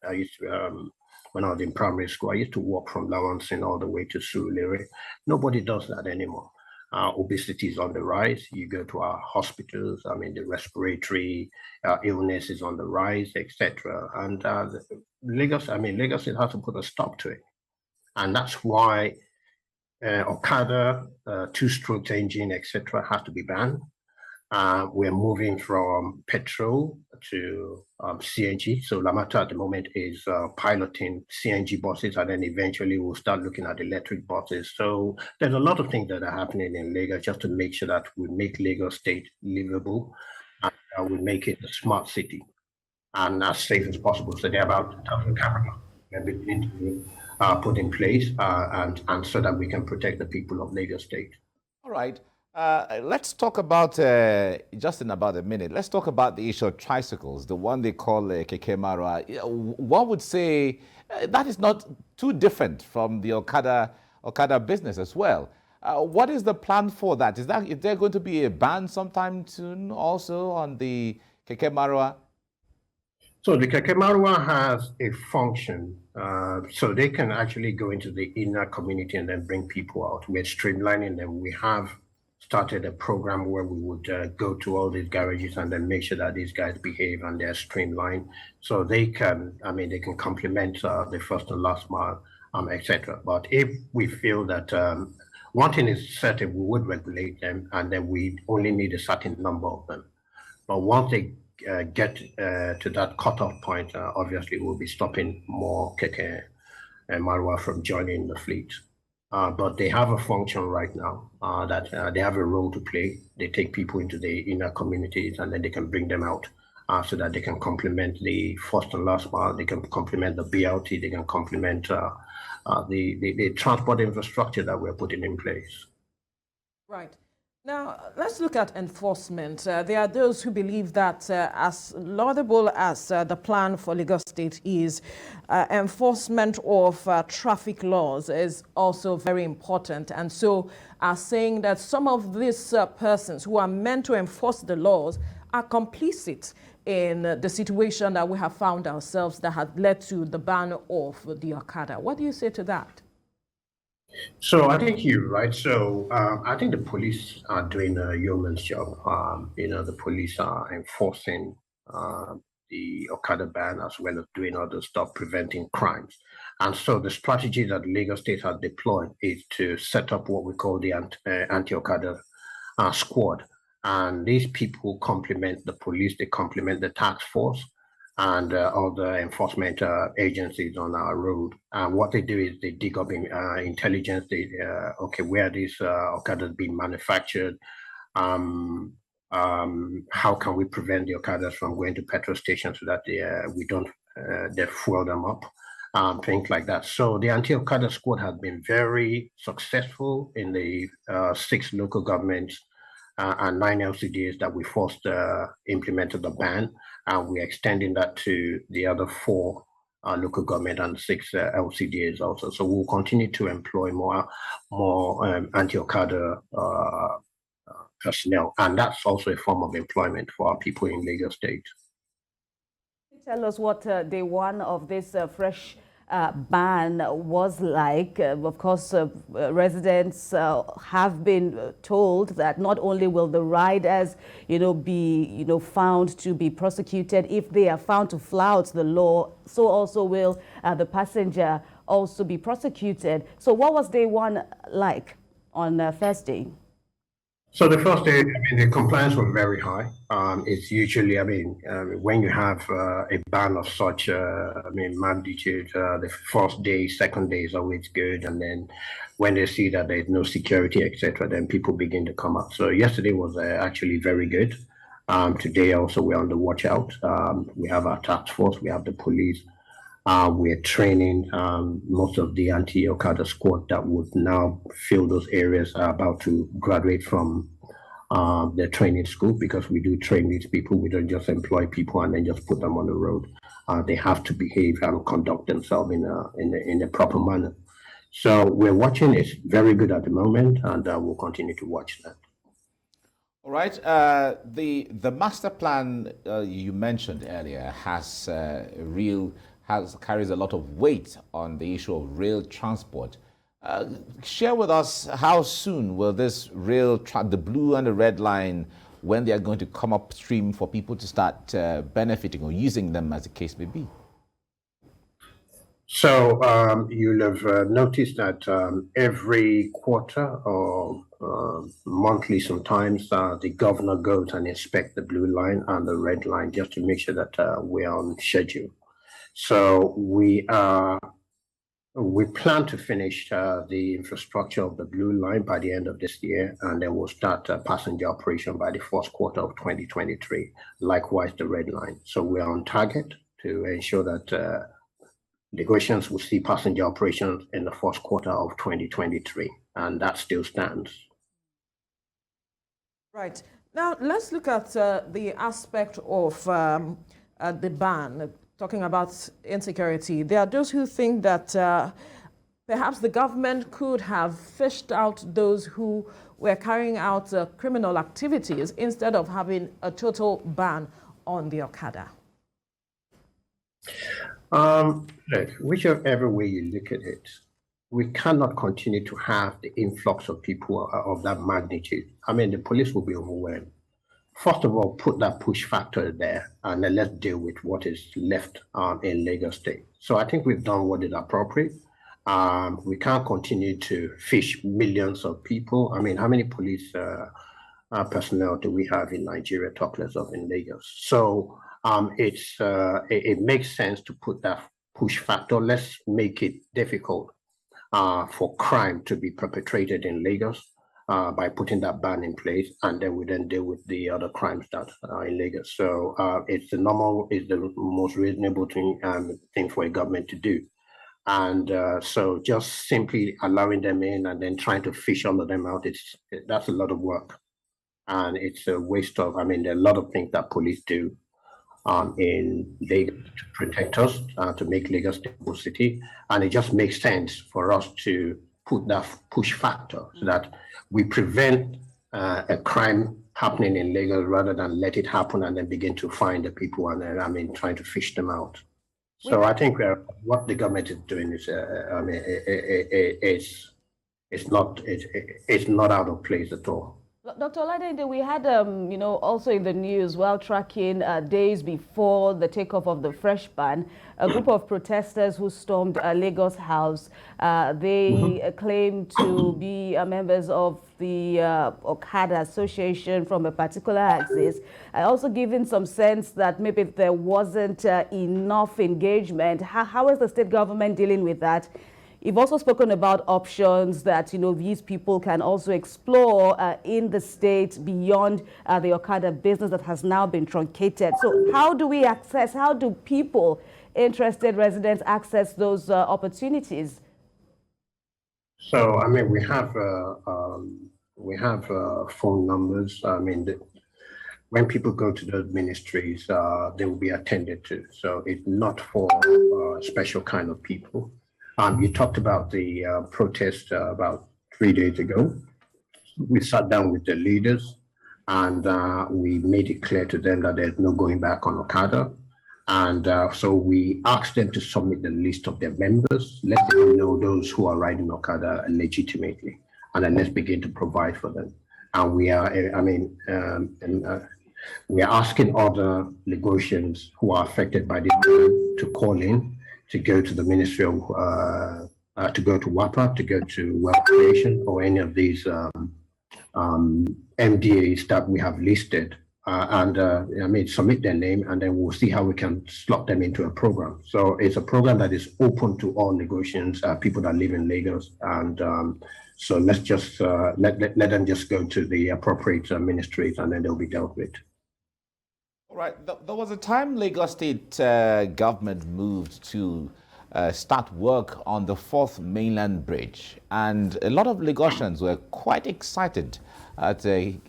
I used to, when I was in primary school, I used to walk from Lawansin all the way to Surulere. Nobody does that anymore. Obesity is on the rise. You go to our hospitals, the respiratory illness is on the rise, etc. And Lagos has to put a stop to it. And that's why Okada, two-stroke engine, etc., has to be banned. We're moving from petrol to CNG. So Lamata at the moment is piloting CNG buses, and then eventually we'll start looking at electric buses. So there's a lot of things that are happening in Lagos just to make sure that we make Lagos State livable and we make it a smart city and as safe as possible. So there are about 1,000 cameras that we need to put in place and so that we can protect the people of Lagos State.
All right. Let's talk about, just in about a minute, let's talk about the issue of tricycles, the one they call Keke Marwa. One would say that is not too different from the Okada business as well. What is the plan for that? Is there going to be a ban sometime soon also on the Keke Marwa?
So the Keke Marwa has a function, so they can actually go into the inner community and then bring people out. We're streamlining them. We have started a program where we would go to all these garages and then make sure that these guys behave and they're streamlined, so they can, they can complement the first and last mile, etc. But if we feel that one thing is certain, we would regulate them, and then we only need a certain number of them. But once they get to that cutoff point, obviously we'll be stopping more Keke and Marwa from joining the fleet. But they have a function right now that they have a role to play. They take people into the inner communities and then they can bring them out so that they can complement the first and last mile, they can complement the BLT, they can complement the transport infrastructure that we're putting in place.
Right. Now, let's look at enforcement. There are those who believe that as laudable as the plan for Lagos State is, enforcement of traffic laws is also very important. And so are saying that some of these persons who are meant to enforce the laws are complicit in the situation that we have found ourselves that had led to the ban of the Okada. What do you say to that?
So I think you're right. So I think the police are doing a yeoman's job. The police are enforcing the Okada ban as well as doing other stuff, preventing crimes. And so the strategy that Lagos State has deployed is to set up what we call the anti-Okada squad. And these people complement the police, they complement the task force and other enforcement agencies on our road. And what they do is they dig up in intelligence, where these Okadas being manufactured, how can we prevent the Okadas from going to petrol stations so that we don't they fuel them up, things like that. So the anti-Okada squad has been very successful in the 6 local governments and 9 LCDs that we first implemented the ban. And we're extending that to the other 4 local government and 6 LCDs also. So we'll continue to employ more anti-Okada personnel. And that's also a form of employment for our people in Lagos State.
Tell us what day one of this fresh ban was like. Of course, residents have been told that not only will the riders, be, found to be prosecuted if they are found to flout the law, so also will the passenger also be prosecuted. So what was day one like on Thursday?
So the first day, the compliance was very high. It's usually, when you have a ban of such, magnitude, the first day, second day is always good. And then when they see that there's no security, etc., then people begin to come up. So yesterday was actually very good. Today also we're on the watch out. We have our task force, we have the police. We're training most of the anti-Okada squad that would now fill those areas are about to graduate from their training school, because we do train these people. We don't just employ people and then just put them on the road. They have to behave and conduct themselves in a proper manner. So we're watching. It's very good at the moment, and we'll continue to watch that.
All right. The master plan you mentioned earlier carries a lot of weight on the issue of rail transport. Share with us, how soon will this the blue and the red line, when they are going to come upstream for people to start benefiting or using them, as the case may be?
So you'll have noticed that every quarter or monthly sometimes the governor goes and inspects the blue line and the red line just to make sure that we're on schedule. So we plan to finish the infrastructure of the blue line by the end of this year, and then we'll start passenger operation by the first quarter of 2023. Likewise, the red line. So we're on target to ensure that negotiations will see passenger operations in the first quarter of 2023, and that still stands.
Right. Now, let's look at the aspect of the ban, talking about insecurity. There are those who think that perhaps the government could have fished out those who were carrying out criminal activities instead of having a total ban on the Okada.
Look, whichever way you look at it, we cannot continue to have the influx of people of that magnitude. I mean, the police will be overwhelmed. First of all, put that push factor there, and then let's deal with what is left in Lagos State. So I think we've done what is appropriate. We can't continue to fish millions of people. I mean, how many police personnel do we have in Nigeria, talk less of in Lagos? So it makes sense to put that push factor. Let's make it difficult for crime to be perpetrated in Lagos by putting that ban in place, and then we then deal with the other crimes that are in Lagos. So it's the most reasonable thing for a government to do. And so just simply allowing them in and then trying to fish all of them out, that's a lot of work. And it's a waste of, I mean, there are a lot of things that police do in Lagos to protect us, to make Lagos a stable city. And it just makes sense for us to put that push factor so that we prevent a crime happening in Lagos rather than let it happen and then begin to find the people and then, I mean, trying to fish them out. So I think what the government is doing is, I mean, it's not out of place at all.
Dr. Oladende, we had, also in the news, while tracking days before the takeoff of the fresh ban, a group of protesters who stormed Lagos House. They claimed to be members of the Okada Association from a particular axis. Also giving some sense that maybe there wasn't enough engagement. How is the state government dealing with that? You've also spoken about options that, these people can also explore in the state beyond the Okada business that has now been truncated. So how do people, interested residents, access those opportunities?
So, I mean, we have phone numbers. I mean, when people go to those ministries, they will be attended to. So it's not for special kind of people. You talked about the protest about 3 days ago. We sat down with the leaders and we made it clear to them that there's no going back on Okada. And so we asked them to submit the list of their members, let them know those who are riding Okada legitimately, and then let's begin to provide for them. And we are, we are asking other Lagosians who are affected by this ban to call in, to go to the Ministry of, to go to WAPA, to go to Wealth Creation, or any of these MDAs that we have listed, submit their name, and then we'll see how we can slot them into a program. So it's a program that is open to all Lagosians, people that live in Lagos, and so let's just let them just go to the appropriate ministries, and then they'll be dealt with.
All right. There was a time Lagos State government moved to start work on the 4th mainland bridge, and a lot of Lagosians were quite excited at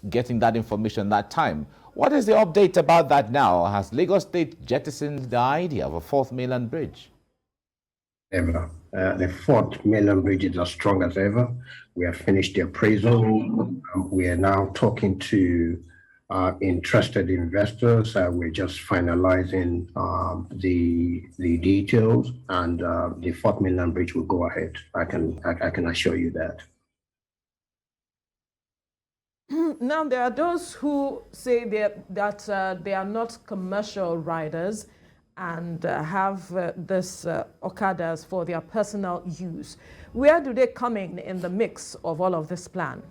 getting that information that time. What is the update about that now? Has Lagos State jettisoned the idea of a 4th mainland bridge?
Ever. The 4th mainland bridge is as strong as ever. We have finished the appraisal. We are now talking to interested investors. We're just finalizing the details, and the 4th mainland bridge will go ahead. I can assure you that.
Now, there are those who say that they are not commercial riders, and have this Okadas for their personal use. Where do they come in the mix of all of this plan?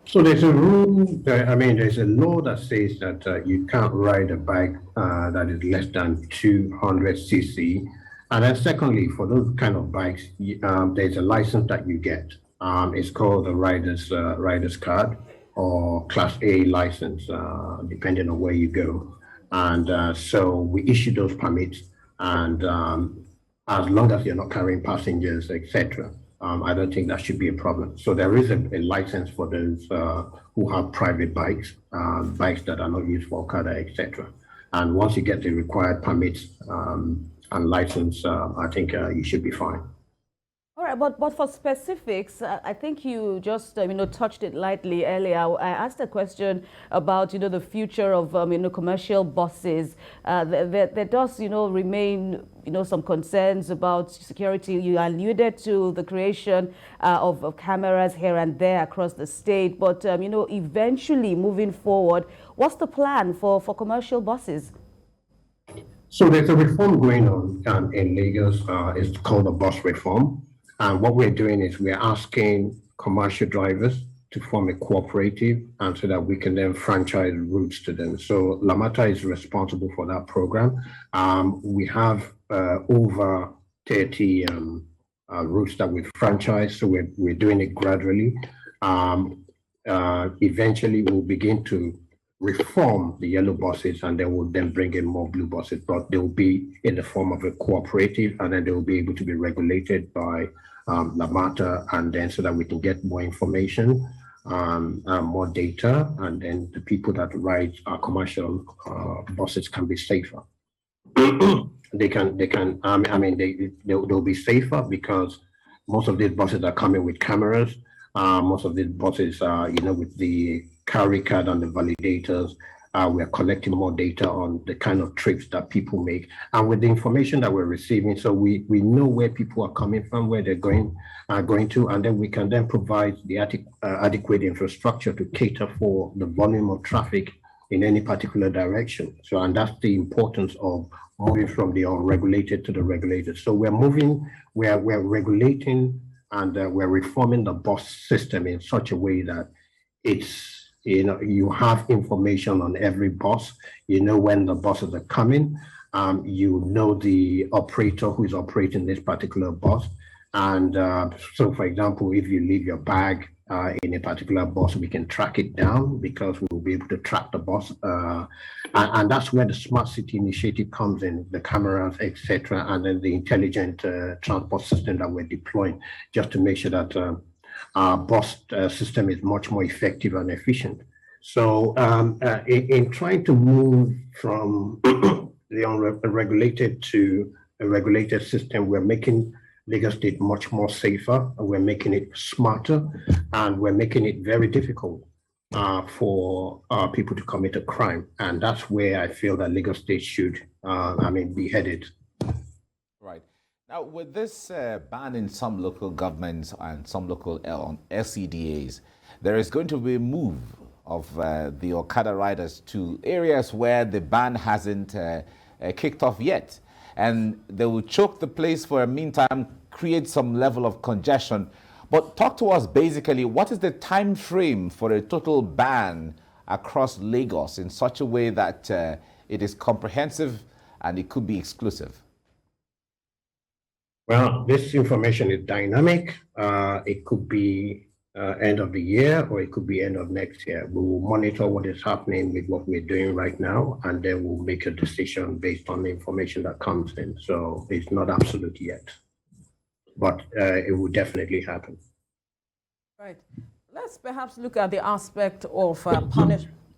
So there's a rule, there's a law that says that you can't ride a bike that is less than 200 cc. And then secondly, for those kind of bikes, there's a license that you get. It's called the rider's card or Class A license, depending on where you go. And so we issue those permits, and as long as you're not carrying passengers, etc., I don't think that should be a problem. So there is a license for those who have private bikes, bikes that are not used for Okada, etc. And once you get the required permits and license, I think you should be fine.
All right, but for specifics, I think you just touched it lightly earlier. I asked a question about the future of commercial buses. There does remain some concerns about security. You alluded to the creation of cameras here and there across the state, but eventually moving forward, what's the plan for commercial buses?
So there's a reform going on in Lagos. It's called the bus reform. And what we're doing is we're asking commercial drivers to form a cooperative, and so that we can then franchise routes to them. So Lamata is responsible for that program. We have over 30 routes that we franchise, so we're doing it gradually. Eventually, we'll begin to reform the yellow buses, and then we'll then bring in more blue buses, but they'll be in the form of a cooperative, and then they will be able to be regulated by Lamata, and then so that we can get more information, more data, and then the people that ride our commercial buses can be safer. They'll be safer because most of these buses are coming with cameras. Most of these buses are, with the carry card and the validators. We're collecting more data on the kind of trips that people make, and with the information that we're receiving, so we know where people are coming from, where they're going to, and then we can then provide the adequate infrastructure to cater for the volume of traffic in any particular direction. So, and that's the importance of moving from the unregulated to the regulated. So we're regulating, and we're reforming the bus system in such a way that it's, you have information on every bus. When the buses are coming. The operator who is operating this particular bus. And so, for example, if you leave your bag in a particular bus, we can track it down because we'll be able to track the bus. And that's where the smart city initiative comes in, the cameras, etc., and then the intelligent transport system that we're deploying, just to make sure that our bus system is much more effective and efficient. So in trying to move from the unregulated to a regulated system, we're making Lagos State much more safer, we're making it smarter, and we're making it very difficult for people to commit a crime. And that's where I feel that Lagos State should be headed.
Right. Now, with this ban in some local governments and some local LCDAs, there is going to be a move of the Okada riders to areas where the ban hasn't kicked off yet. And they will choke the place for a meantime, create some level of congestion. But talk to us basically, what is the time frame for a total ban across Lagos in such a way that it is comprehensive and it could be exclusive?
Well, this information is dynamic. It could be end of the year, or it could be end of next year. We will monitor what is happening with what we're doing right now, and then we'll make a decision based on the information that comes in. So it's not absolute yet, but it will definitely happen.
Right. Let's perhaps look at the aspect of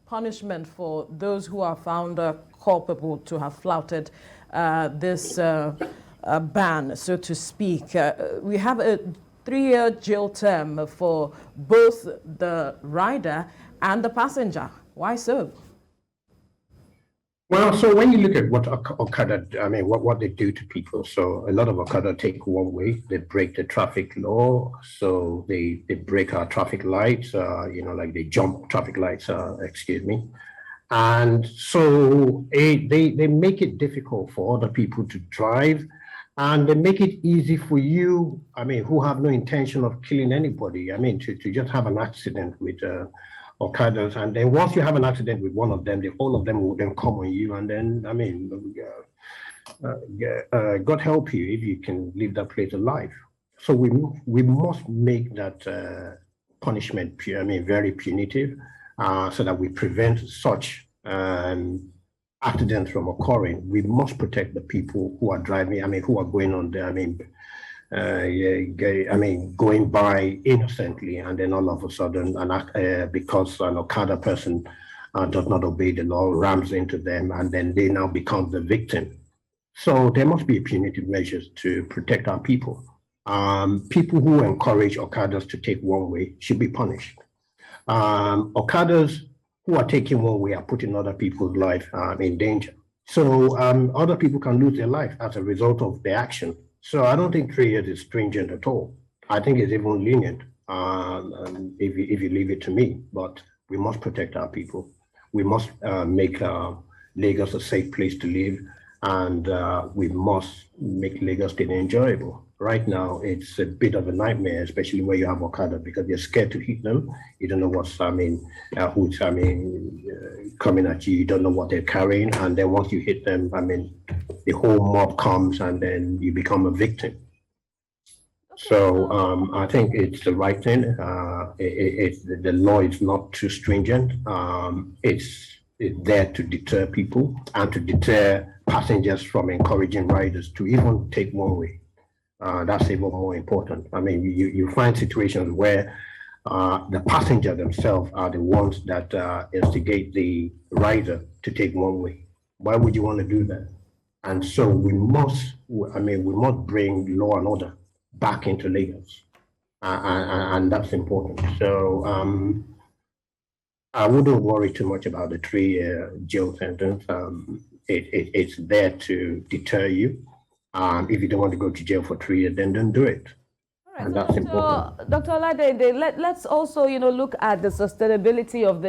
punishment for those who are found culpable to have flouted this ban, so to speak. We have a 3-year jail term for both the rider and the passenger. Why so?
Well, so when you look at what Okada, what they do to people, so a lot of Okada take one way. They break the traffic law, so they break our traffic lights, like they jump traffic lights, And so they make it difficult for other people to drive, and they make it easy for you, I mean, who have no intention of killing anybody, I mean, to just have an accident with Okadas. And then once you have an accident with one of them, all of them will then come on you. And then, I mean, God help you if you can leave that place alive. So we must make that punishment, very punitive, so that we prevent such accidents from occurring. We must protect the people who are driving, who are going on there, going by innocently, and then all of a sudden, because an Okada person does not obey the law, rams into them, and then they now become the victim. So there must be punitive measures to protect our people. People who encourage Okadas to take one way should be punished. Okadas who are taking one way are putting other people's life in danger. So other people can lose their life as a result of their action. So I don't think 3 years is stringent at all. I think it's even lenient if you leave it to me. But we must protect our people. We must make Lagos a safe place to live, and we must make Lagos State enjoyable. Right now, it's a bit of a nightmare, especially where you have Okada, because you're scared to hit them. You don't know who's coming at you. You don't know what they're carrying. And then once you hit them, the whole mob comes, and then you become a victim. So I think it's the right thing. The law is not too stringent. It's there to deter people and to deter passengers from encouraging riders to even take one way. That's even more important. You find situations where the passenger themselves are the ones that instigate the rider to take one way. Why would you want to do that? And so we must bring law and order back into Lagos, and that's important. So I wouldn't worry too much about the 3-year jail sentence. It's there to deter you. If you don't want to go to jail for 3 years, then don't do it.
Right,
and that's important.
Dr. Oladede, let's also, look at the sustainability of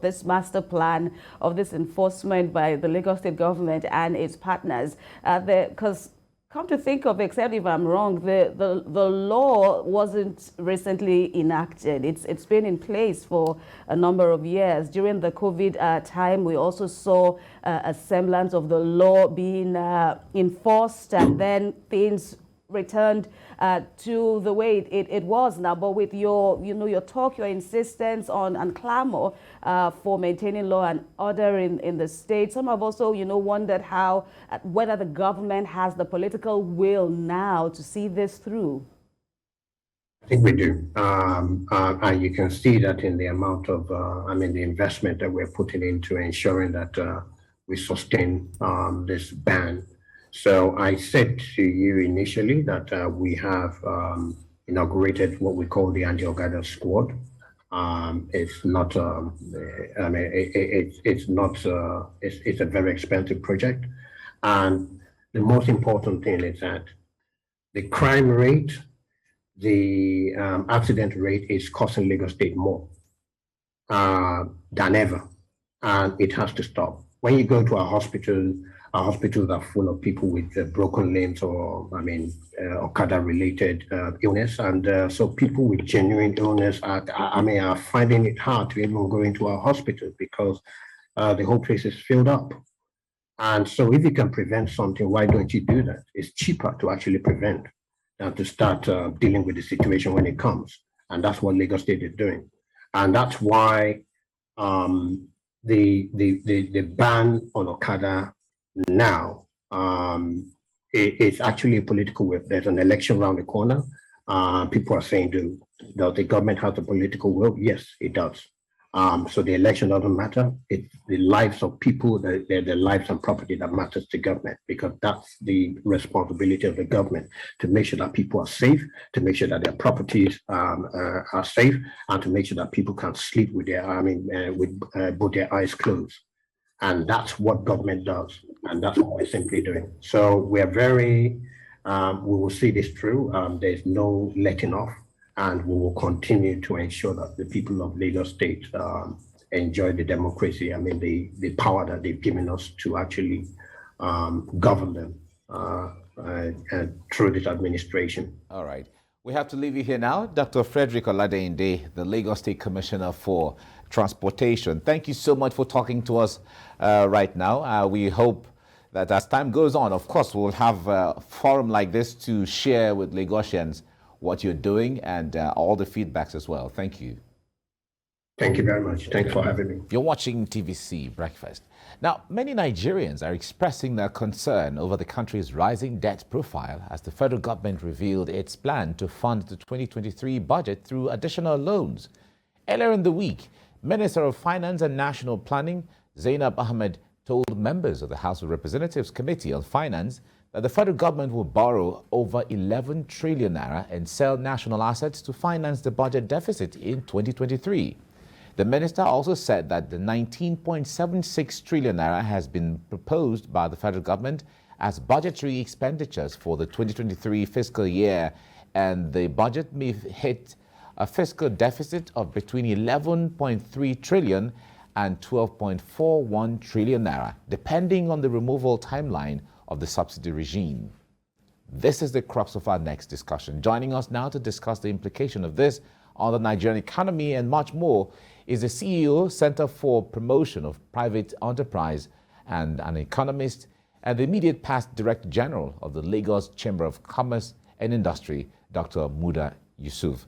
this master plan, of this enforcement by the Lagos State government and its partners. Because come to think of it, except if I'm wrong, the law wasn't recently enacted. It's been in place for a number of years. During the COVID time, we also saw a semblance of the law being enforced, and then things returned to the way it was now. But with your talk, your insistence on and clamor for maintaining law and order in the state, some have also wondered whether the government has the political will now to see this through.
I think we do, and you can see that in the amount of the investment that we're putting into ensuring that we sustain this ban. So I said to you initially that we have inaugurated what we call the anti-Okada squad. It's not. It's a very expensive project, and the most important thing is that the crime rate, the accident rate is costing Lagos State more than ever, and it has to stop. When you go to our hospitals are full of people with broken limbs or, Okada-related illness. And so people with genuine illness are finding it hard to even go into our hospitals because the whole place is filled up. And so if you can prevent something, why don't you do that? It's cheaper to actually prevent than to start dealing with the situation when it comes. And that's what Lagos State is doing. And that's why the ban on Okada now, it's actually a political will. There's an election around the corner. People are saying, does the government have the political will? Yes, it does. So the election doesn't matter. It's the lives of people, the lives and property that matters to government, because that's the responsibility of the government, to make sure that people are safe, to make sure that their properties are safe, and to make sure that people can sleep with both their eyes closed. And that's what government does, and that's what we're simply doing. So we're we will see this through. There's no letting off, and we will continue to ensure that the people of Lagos State enjoy the democracy, I mean, the power that they've given us to actually govern them through this administration.
All right. We have to leave you here now. Dr. Frederick Oladeyinde, the Lagos State Commissioner for Transportation. Thank you so much for talking to us right now. We hope that as time goes on, of course, we'll have a forum like this to share with Lagosians what you're doing and all the feedbacks as well. Thank you.
Thank you very much. Thanks for having me.
You're watching TVC Breakfast. Now, many Nigerians are expressing their concern over the country's rising debt profile as the federal government revealed its plan to fund the 2023 budget through additional loans. Earlier in the week, Minister of Finance and National Planning, Zainab Ahmed, told members of the House of Representatives Committee on Finance that the federal government will borrow over 11 trillion naira and sell national assets to finance the budget deficit in 2023. The minister also said that the 19.76 trillion naira has been proposed by the federal government as budgetary expenditures for the 2023 fiscal year, and the budget may hit a fiscal deficit of between 11.3 trillion and 12.41 trillion naira, depending on the removal timeline of the subsidy regime. This is the crux of our next discussion. Joining us now to discuss the implication of this on the Nigerian economy and much more is the CEO, Center for Promotion of Private Enterprise, and an economist, and the immediate past Director General of the Lagos Chamber of Commerce and Industry, Dr. Muda Yusuf.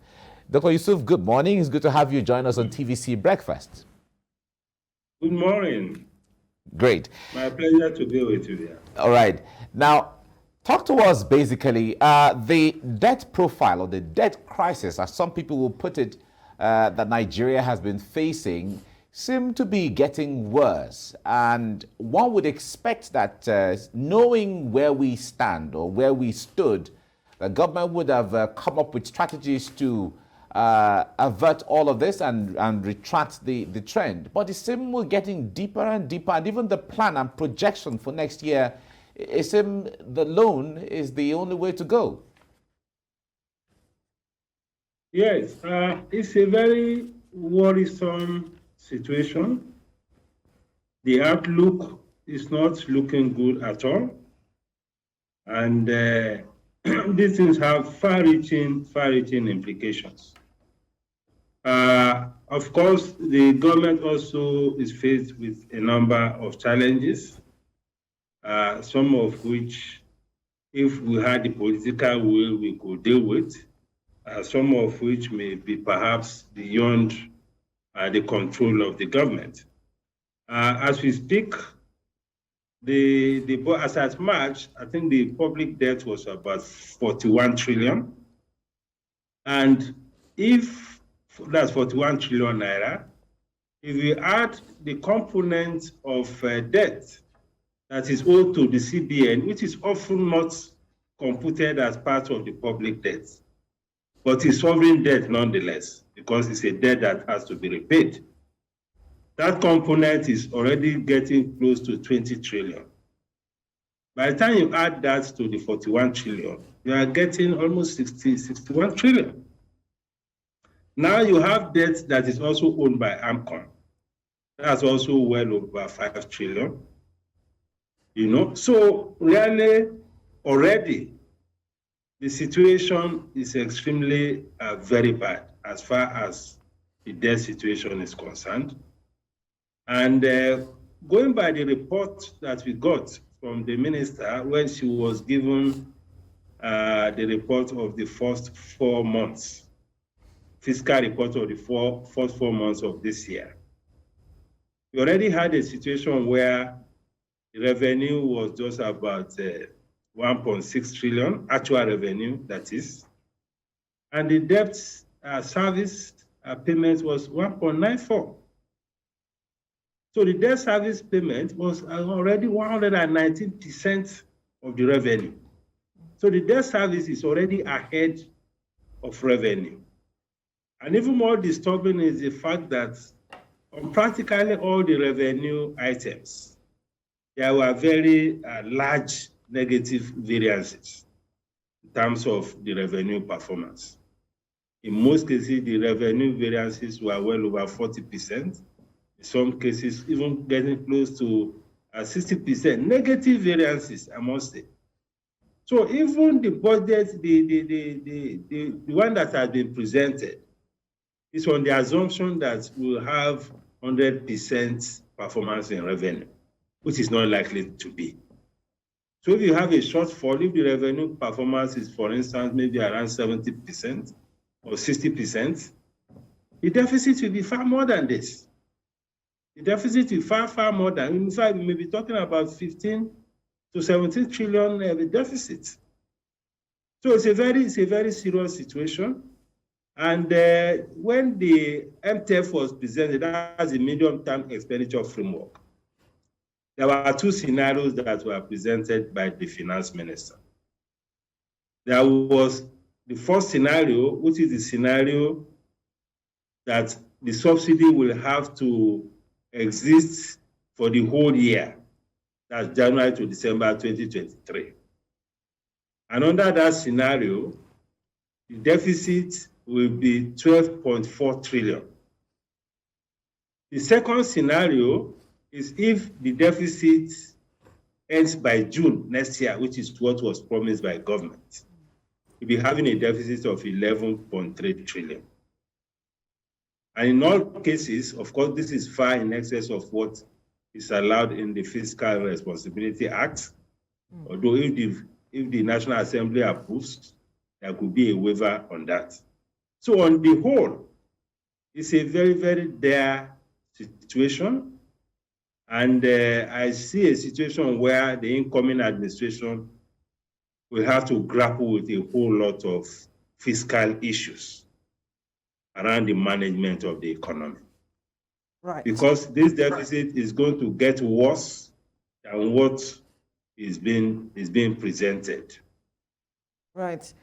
Dr. Yusuf, good morning. It's good to have you join us on TVC Breakfast.
Good morning.
Great.
My pleasure to be with you here.
All right. Now, talk to us basically the debt profile or the debt crisis, as some people will put it, that Nigeria has been facing seem to be getting worse. And one would expect that knowing where we stand or where we stood, the government would have come up with strategies to avert all of this and retract the trend. But it seems we're getting deeper and deeper, and even the plan and projection for next year, it seems the loan is the only way to go.
Yes, it's a very worrisome situation. The outlook is not looking good at all. And these things have far-reaching implications. Of course, the government also is faced with a number of challenges, some of which, if we had the political will, we could deal with. Some of which may be perhaps beyond the control of the government. As we speak, as at March, I think the public debt was about 41 trillion. And if that's 41 trillion naira, if we add the component of debt that is owed to the CBN, which is often not computed as part of the public debt, but it's sovereign debt nonetheless, because it's a debt that has to be repaid. That component is already getting close to 20 trillion. By the time you add that to the 41 trillion, you are getting almost 61 trillion. Now you have debt that is also owned by AMCON. That's also well over 5 trillion. So really, already, the situation is extremely very bad as far as the debt situation is concerned. And going by the report that we got from the minister when she was given the report of the first 4 months, fiscal report of the first 4 months of this year, we already had a situation where the revenue was just about 1.6 trillion, actual revenue, that is. And the debt service payment was 1.94. So the debt service payment was already 119% of the revenue. So the debt service is already ahead of revenue. And even more disturbing is the fact that on practically all the revenue items, there were very large negative variances in terms of the revenue performance. In most cases, the revenue variances were well over 40%. In some cases, even getting close to 60% negative variances, I must say. So even the budget, the one that has been presented, is on the assumption that we'll have 100% performance in revenue, which is not likely to be. So if you have a shortfall, if the revenue performance is, for instance, maybe around 70% or 60%, the deficit will be far more than this. The deficit will be far more than, in fact, we may be talking about 15 to 17 trillion deficit. So it's a very serious situation. And when the MTF was presented as a medium-term expenditure framework, there were two scenarios that were presented by the finance minister. There was the first scenario, which is the scenario that the subsidy will have to exist for the whole year, that's January to December 2023. And under that scenario, the deficit will be 12.4 trillion. The second scenario is if the deficit ends by June next year, which is what was promised by government, we'll be having a deficit of 11.3 trillion. And in all cases, of course, this is far in excess of what is allowed in the Fiscal Responsibility Act, although if the National Assembly approves, there could be a waiver on that. So on the whole, it's a very dire situation. And I see a situation where the incoming administration will have to grapple with a whole lot of fiscal issues around the management of the economy.
Right.
Because this deficit is going to get worse than what is being presented.
Right.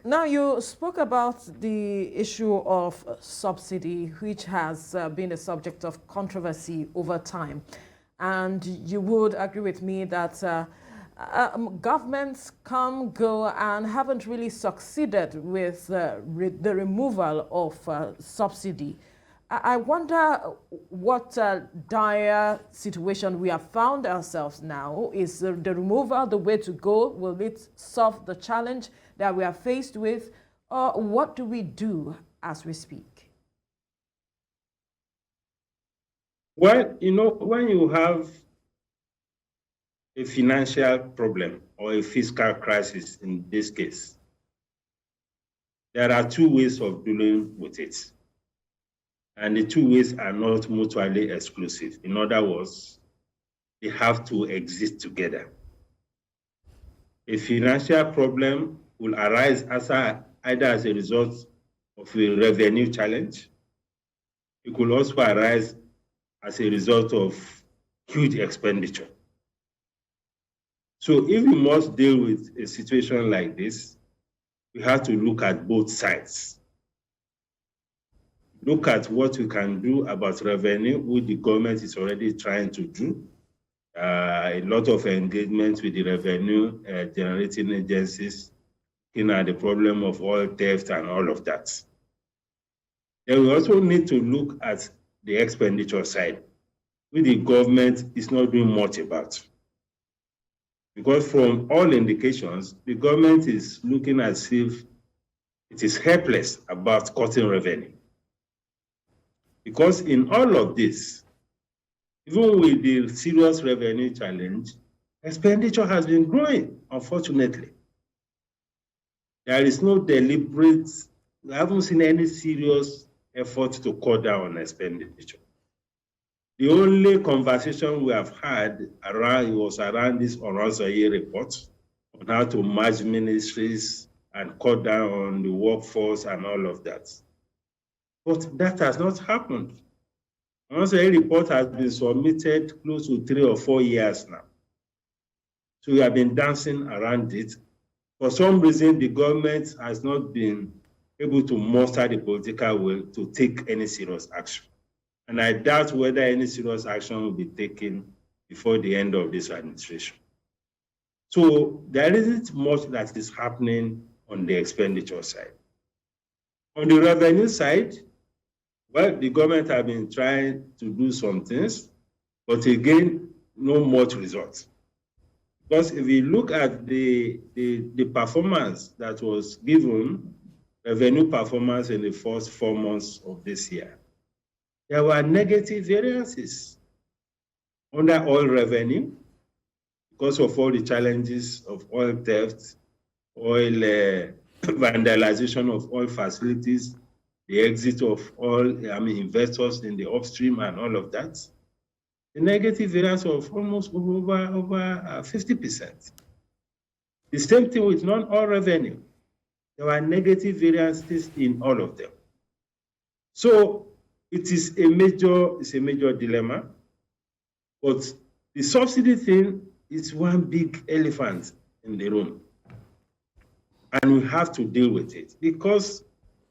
Now, you spoke about the issue of subsidy, which has been a subject of controversy over time. And you would agree with me that governments come, go, and haven't really succeeded with the removal of subsidy. I wonder what dire situation we have found ourselves now. Is the removal the way to go? Will it solve the challenge that we are faced with? Or what do we do as we speak?
Well, you know, when you have a financial problem or a fiscal crisis in this case, there are two ways of dealing with it. And the two ways are not mutually exclusive. In other words, they have to exist together. A financial problem will arise either as a result of a revenue challenge. It could also arise as a result of huge expenditure. So if we must deal with a situation like this, we have to look at both sides. Look at what we can do about revenue, which the government is already trying to do. A lot of engagement with the revenue generating agencies, looking at the problem of oil theft and all of that. Then we also need to look at the expenditure side, which the government is not doing much about. Because from all indications, the government is looking as if it is helpless about cutting revenue. Because in all of this, even with the serious revenue challenge, expenditure has been growing, unfortunately. There is no deliberate, we haven't seen any serious effort to cut down on expenditure. The only conversation we have had was around this Oronsaye report on how to merge ministries and cut down on the workforce and all of that. But that has not happened. Oronsaye report has been submitted close to 3 or 4 years now. So we have been dancing around it. For some reason, the government has not been able to muster the political will to take any serious action. And I doubt whether any serious action will be taken before the end of this administration. So there isn't much that is happening on the expenditure side. On the revenue side, Well, the government have been trying to do some things, but again, no much results. Because if you look at the performance that was given, revenue performance in the first 4 months of this year, there were negative variances under oil revenue because of all the challenges of oil theft, oil vandalization of oil facilities, the exit of investors in the upstream and all of that. The negative variance of almost over 50%. The same thing with non-oil revenue. There were negative variances in all of them. So it is a major dilemma. But the subsidy thing is one big elephant in the room. And we have to deal with it because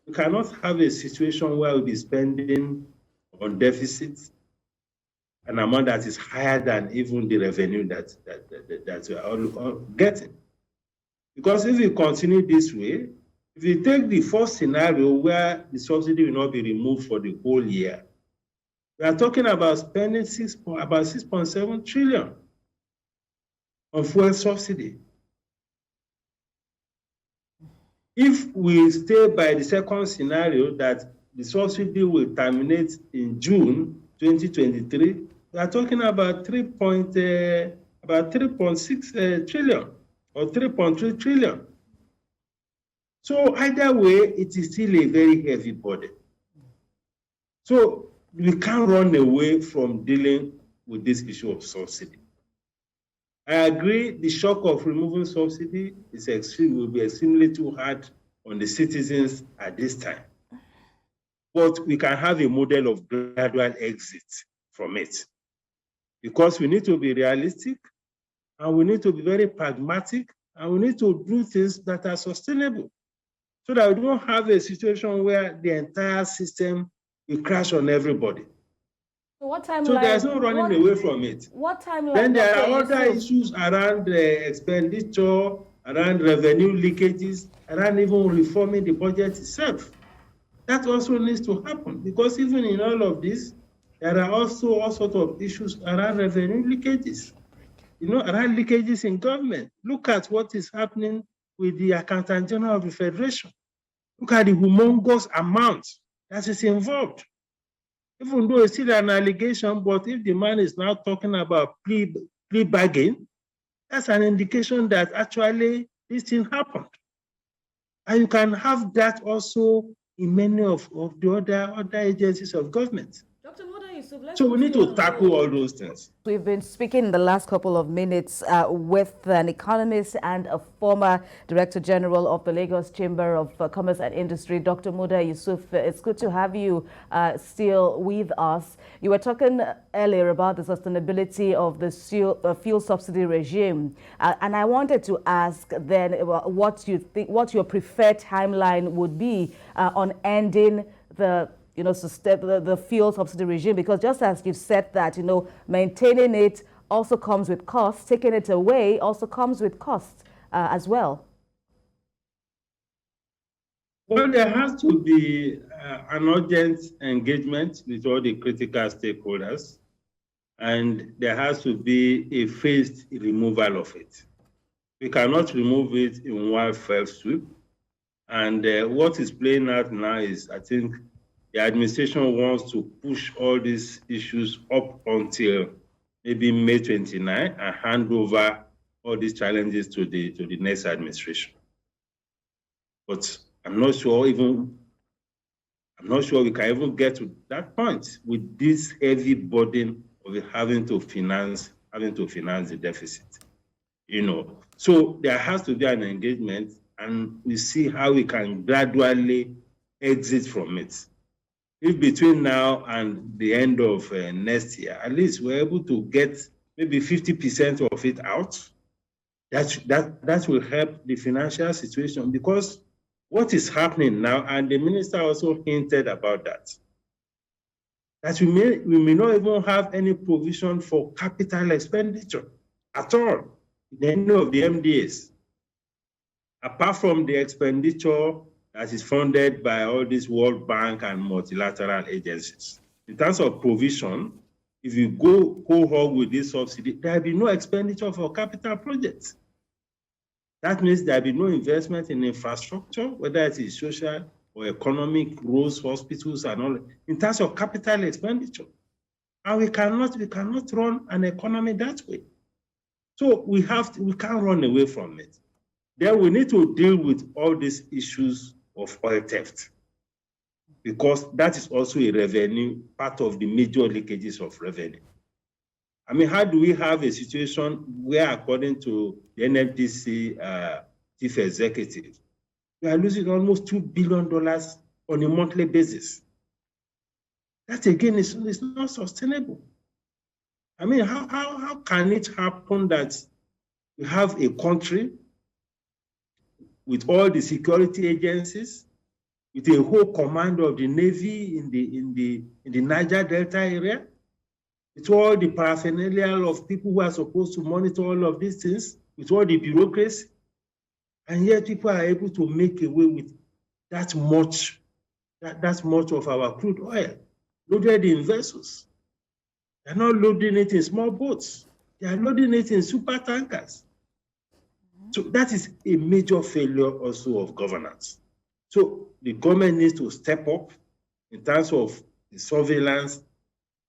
we cannot have a situation where we'll be spending on deficits an amount that is higher than even the revenue that we are all getting. Because if we continue this way, if you take the first scenario where the subsidy will not be removed for the whole year, we are talking about spending about 6.7 trillion on fuel subsidy. If we stay by the second scenario that the subsidy will terminate in June 2023, we are talking about 3.6 trillion or 3.3 trillion. So either way, it is still a very heavy burden. So we can't run away from dealing with this issue of subsidy. I agree the shock of removing subsidy will be extremely too hard on the citizens at this time. But we can have a model of gradual exit from it. Because we need to be realistic, and we need to be very pragmatic, and we need to do things that are sustainable, so that we don't have a situation where the entire system will crash on everybody.
So what timeline?
So there's no running away from it.
What timeline?
Then there are other issues around the expenditure, around revenue leakages, around even reforming the budget itself. That also needs to happen, because even in all of this, there are also all sorts of issues around revenue leakages. Around leakages in government. Look at what is happening with the Accountant General of the Federation. Look at the humongous amount that is involved. Even though it's still an allegation, but if the man is now talking about plea bargain, that's an indication that actually this thing happened. And you can have that also in many of the other agencies of government. So we need to tackle all those things.
We've been speaking in the last couple of minutes with an economist and a former Director General of the Lagos Chamber of Commerce and Industry, Dr. Muda Yusuf. It's good to have you still with us. You were talking earlier about the sustainability of the fuel subsidy regime. And I wanted to ask then what you think, what your preferred timeline would be on ending the fuel subsidy regime, because just as you've said that, maintaining it also comes with costs, taking it away also comes with costs as well.
Well, there has to be an urgent engagement with all the critical stakeholders, and there has to be a phased removal of it. We cannot remove it in one fell swoop. And what is playing out now is, I think, the administration wants to push all these issues up until maybe May 29 and hand over all these challenges to the next administration. But I'm not sure we can even get to that point with this heavy burden of having to finance the deficit. So there has to be an engagement, and we see how we can gradually exit from it. If between now and the end of next year, at least we're able to get maybe 50% of it out, that will help the financial situation, because what is happening now, and the minister also hinted about that we may not even have any provision for capital expenditure at all in any of the MDAs, apart from the expenditure that is funded by all these World Bank and multilateral agencies. In terms of provision, if you go hog with this subsidy, there will be no expenditure for capital projects. That means there will be no investment in infrastructure, whether it is social or economic, roads, hospitals, and all, in terms of capital expenditure. And we cannot run an economy that way. So we can't run away from it. Then we need to deal with all these issues of oil theft, because that is also a revenue, part of the major leakages of revenue. I mean, how do we have a situation where, according to the NMDC chief executive, we are losing almost $2 billion on a monthly basis? That again is not sustainable. I mean, how can it happen that we have a country with all the security agencies, with a whole command of the Navy in the Niger Delta area, with all the paraphernalia of people who are supposed to monitor all of these things, with all the bureaucracy, and yet people are able to make away with that much of our crude oil loaded in vessels. They're not loading it in small boats. They are loading it in super tankers. So that is a major failure also of governance. So the government needs to step up in terms of the surveillance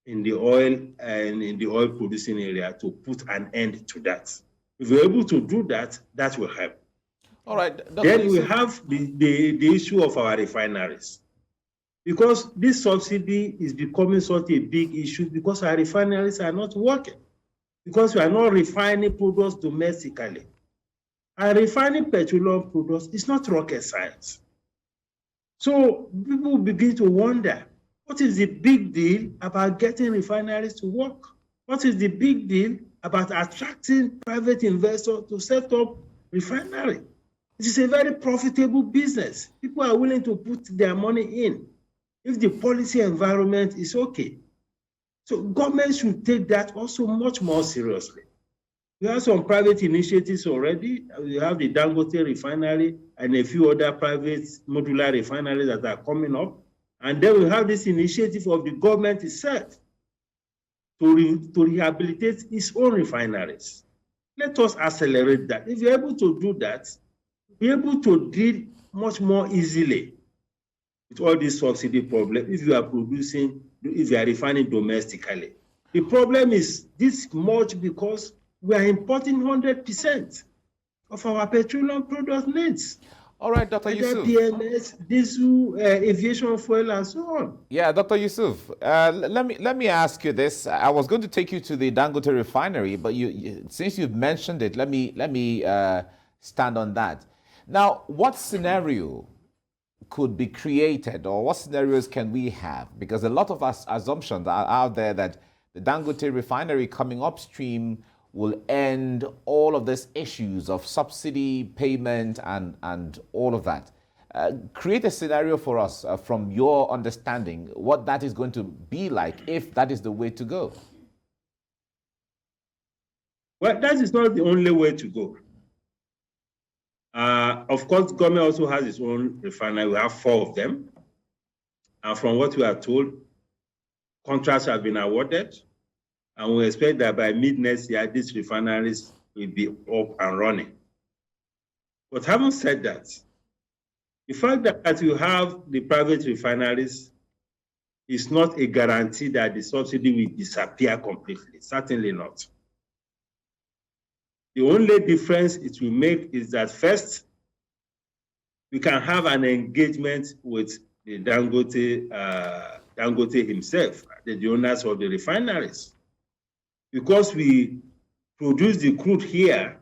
in the oil and in the oil producing area to put an end to that. If we're able to do that, that will help.
All right.
Then we have the issue of our refineries. Because this subsidy is becoming such a big issue because our refineries are not working, because we are not refining products domestically. And refining petroleum products is not rocket science. So people begin to wonder, what is the big deal about getting refineries to work? What is the big deal about attracting private investors to set up refinery? It is a very profitable business. People are willing to put their money in if the policy environment is okay. So government should take that also much more seriously. We have some private initiatives already. We have the Dangote refinery and a few other private modular refineries that are coming up. And then we have this initiative of the government itself to rehabilitate its own refineries. Let us accelerate that. If you're able to do that, be able to deal much more easily with all these subsidy problems if you are refining domestically. The problem is this much because we are importing 100% of our petroleum product needs.
All right, Dr. Yusuf.
PMS, diesel, aviation fuel, and so on.
Yeah, Dr. Yusuf, let me ask you this. I was going to take you to the Dangote refinery, but since you've mentioned it, let me stand on that. Now, what scenario could be created, or what scenarios can we have? Because a lot of assumptions are out there that the Dangote refinery coming upstream will end all of these issues of subsidy payment and all of that. Create a scenario for us from your understanding what that is going to be like if that is the way to go.
Well, that is not the only way to go. Of course, government also has its own refinery. We have 4 of them. And from what we are told, contracts have been awarded. And we expect that by mid-next year, these refineries will be up and running. But having said that, the fact that you have the private refineries is not a guarantee that the subsidy will disappear completely. Certainly not. The only difference it will make is that first, we can have an engagement with the Dangote himself, the owners of the refineries. Because we produce the crude here,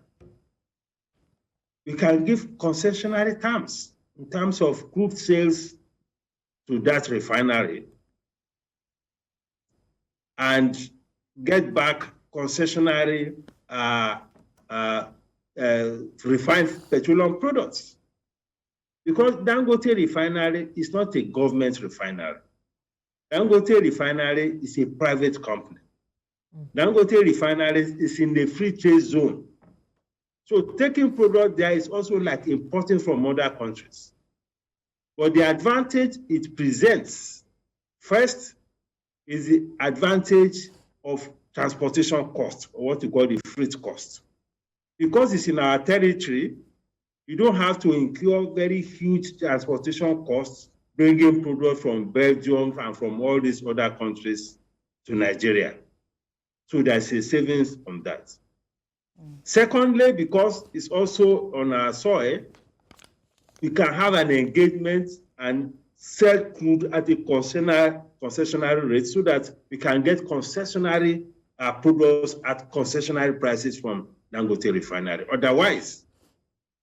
we can give concessionary terms in terms of crude sales to that refinery and get back concessionary refined petroleum products. Because Dangote refinery is not a government refinery. Dangote refinery is a private company. Dangote refinery is in the free trade zone. So taking product there is also like importing from other countries. But the advantage it presents, first, is the advantage of transportation cost, or what you call the freight cost. Because it's in our territory, you don't have to incur very huge transportation costs bringing products from Belgium and from all these other countries to Nigeria. So there's a savings on that. Secondly, because it's also on our soil, we can have an engagement and sell crude at a concessionary rate so that we can get concessionary products at concessionary prices from Dangote refinery. Otherwise,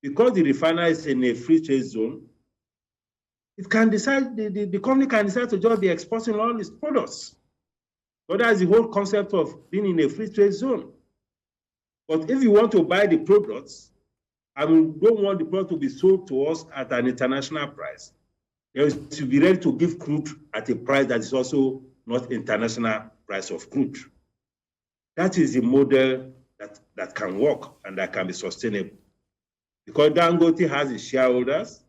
because the refinery is in a free trade zone, it can decide, the company can decide to just be exporting all its products. So that's the whole concept of being in a free trade zone. But if you want to buy the products, and we don't want the product to be sold to us at an international price, you should be ready to give crude at a price that is also not international price of crude. That is the model that can work and that can be sustainable. Because Dangote has its shareholders,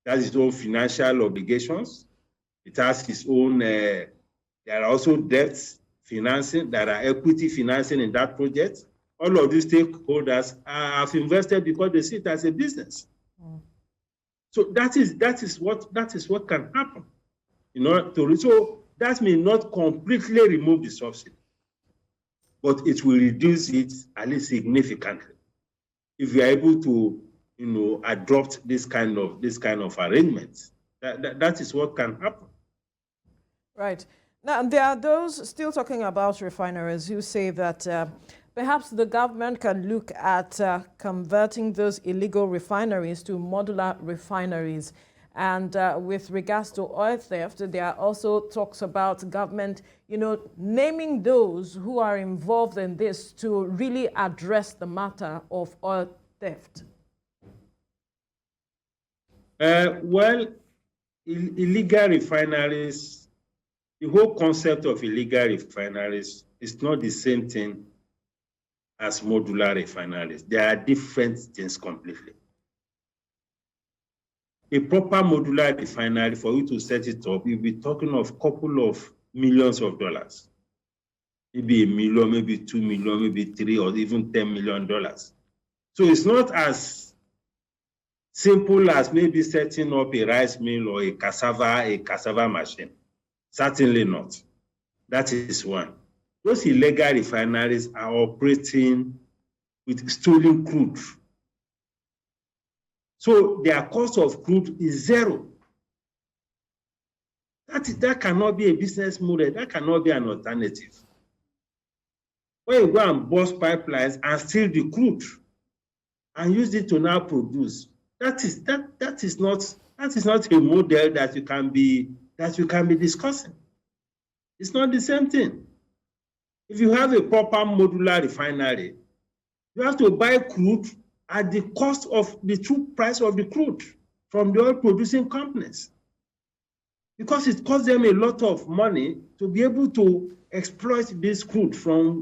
it has its own financial obligations, it has its own, there are also debts financing, there are equity financing in that project. All of these stakeholders have invested because they see it as a business. So that is what can happen. So that may not completely remove the subsidy, but it will reduce it at least significantly if we are able to, adopt this kind of arrangements. That is what can happen.
Right. Now, there are those still talking about refineries who say that perhaps the government can look at converting those illegal refineries to modular refineries. And with regards to oil theft, there are also talks about government, naming those who are involved in this to really address the matter of oil theft.
Illegal refineries, the whole concept of illegal refineries is not the same thing as modular refineries. They are different things completely. A proper modular refinery, for you to set it up, you'll be talking of a couple of millions of dollars. Maybe $1 million, maybe $2 million, maybe $3 or even $10 million. So it's not as simple as maybe setting up a rice mill or a cassava machine. Certainly not. That is one. Those illegal refineries are operating with stolen crude. So their cost of crude is zero. That cannot be a business model. That cannot be an alternative. When you go and bust pipelines and steal the crude and use it to now produce, that is not a model that you can be discussing. It's not the same thing. If you have a proper modular refinery, you have to buy crude at the cost of the true price of the crude from the oil producing companies. Because it costs them a lot of money to be able to exploit this crude from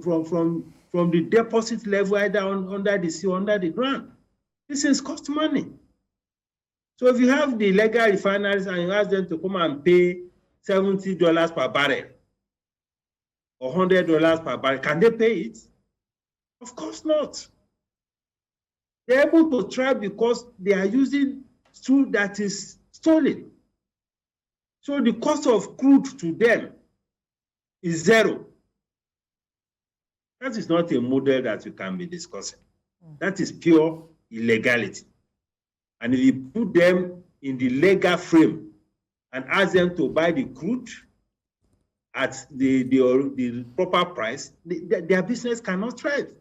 the deposit level, either under the sea or under the ground. This is cost money. So if you have the legal refineries and you ask them to come and pay $70 per barrel or $100 per barrel, can they pay it? Of course not. They're able to try because they are using crude that is stolen. So the cost of crude to them is zero. That is not a model that you can be discussing. That is pure illegality. And if you put them in the legal frame and ask them to buy the crude at the proper price, their business cannot thrive.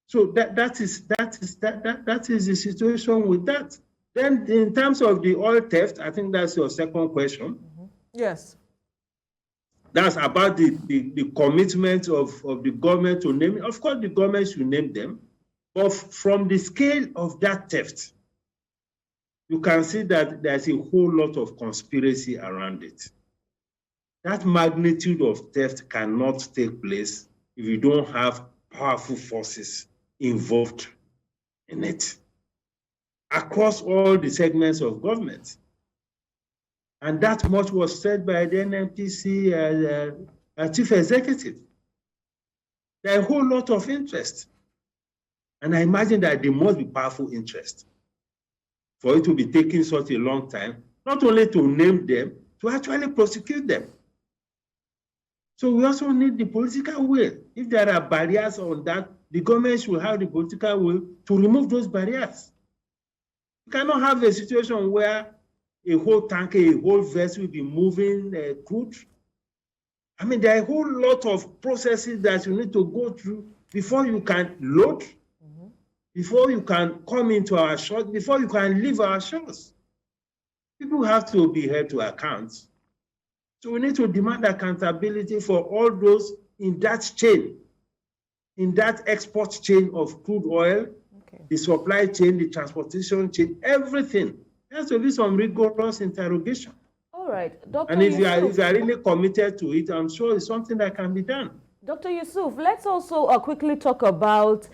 So that is the situation with that. Then in terms of the oil theft, I think that's your second question.
Mm-hmm. Yes.
That's about the commitment of the government to name it. Of course, the government should name them. But from the scale of that theft, you can see that there's a whole lot of conspiracy around it. That magnitude of theft cannot take place if you don't have powerful forces involved in it across all the segments of government. And that much was said by the NNPC chief executive. There are a whole lot of interest. And I imagine that there must be powerful interest for it to be taking such a long time, not only to name them, to actually prosecute them. So we also need the political will. If there are barriers on that, the government should have the political will to remove those barriers. You cannot have a situation where a whole tanker, a whole vessel will be moving crude. I mean, there are a whole lot of processes that you need to go through before you can load, before you can come into our shores, before you can leave our shores. People have to be held to account. So we need to demand accountability for all those in that chain, in that export chain of crude oil, the supply chain, the transportation chain, everything. There has to be some rigorous interrogation.
All right, Dr.
And if you are
Yusuf,
really committed to it, I'm sure it's something that can be done.
Dr. Yusuf, let's also quickly talk about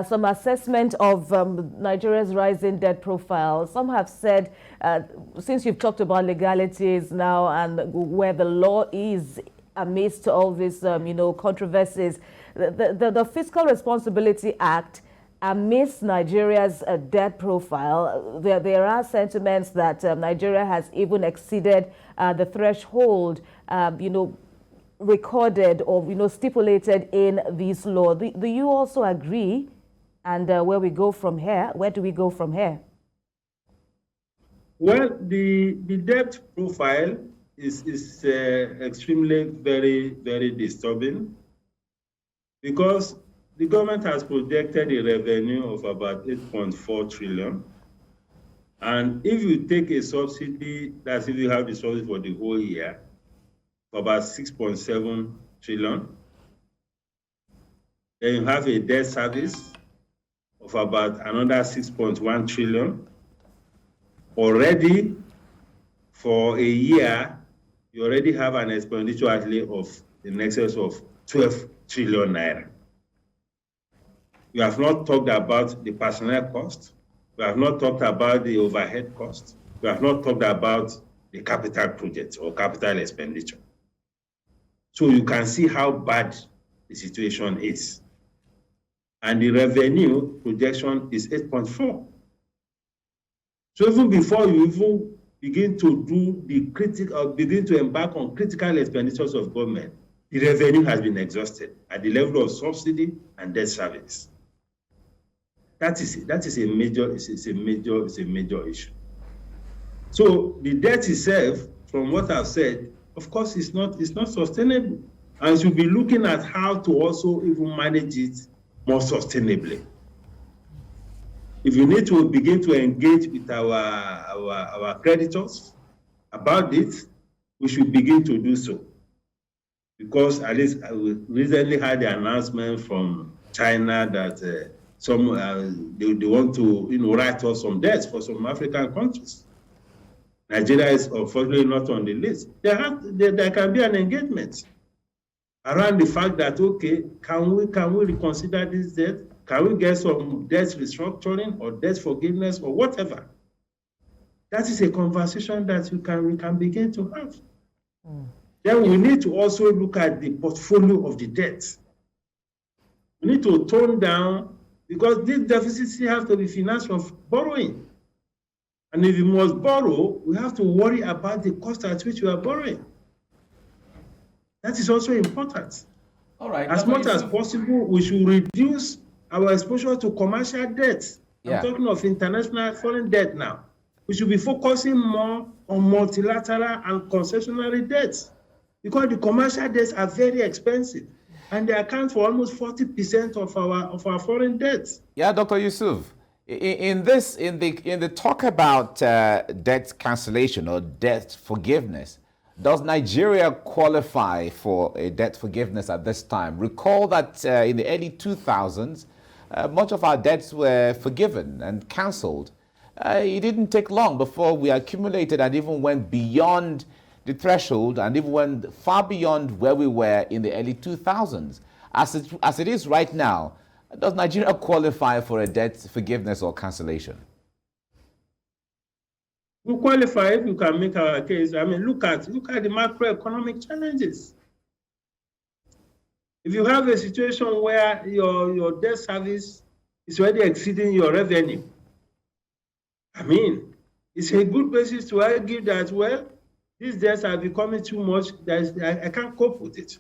some assessment of Nigeria's rising debt profile. Some have said, since you've talked about legalities now and where the law is amidst all these, controversies, the Fiscal Responsibility Act amidst Nigeria's debt profile, there are sentiments that Nigeria has even exceeded the threshold, recorded or stipulated in this law. Do you also agree? And where do we go from here?
Well, the debt profile is extremely very, very disturbing, because the government has projected a revenue of about 8.4 trillion. And if you take a subsidy, that's if you have the subsidy for the whole year, for about 6.7 trillion. Then you have a debt service of about another 6.1 trillion. Already, for a year, you already have an expenditure outlay of in excess of 12 trillion naira. We have not talked about the personnel cost. We have not talked about the overhead cost. We have not talked about the capital project or capital expenditure. So you can see how bad the situation is. And the revenue projection is 8.4. So even before you even begin to do begin to embark on critical expenditures of government, the revenue has been exhausted at the level of subsidy and debt service. That is a major issue. So the debt itself, from what I've said, of course, it's not sustainable, and should be looking at how to also even manage it more sustainably. If you need to begin to engage with our creditors about it, we should begin to do so, because at least we recently had the announcement from China that they want to write off some debts for some African countries. Nigeria is unfortunately not on the list. There can be an engagement around the fact that, okay, can we reconsider this debt? Can we get some debt restructuring or debt forgiveness or whatever? That is a conversation that we can begin to have. Then we need to also look at the portfolio of the debt. We need to tone down, because this deficit still has to be financed from borrowing. And if you must borrow, we have to worry about the cost at which you are borrowing. That is also important.
All right.
As much as possible, we should reduce our exposure to commercial debt. I'm talking of international foreign debt now. We should be focusing more on multilateral and concessionary debts, because the commercial debts are very expensive, and they account for almost 40% of our foreign debts.
Yeah, Dr. Yusuf. In the talk about debt cancellation or debt forgiveness, does Nigeria qualify for a debt forgiveness at this time? Recall that in the early 2000s, much of our debts were forgiven and cancelled. It didn't take long before we accumulated and even went beyond the threshold and even went far beyond where we were in the early 2000s. As it is right now, does Nigeria qualify for a debt forgiveness or cancellation?
We qualify if you can make our case. I mean, look at the macroeconomic challenges. If you have a situation where your debt service is already exceeding your revenue, I mean, it's a good basis to argue that, well, these debts are becoming too much, I can't cope with it.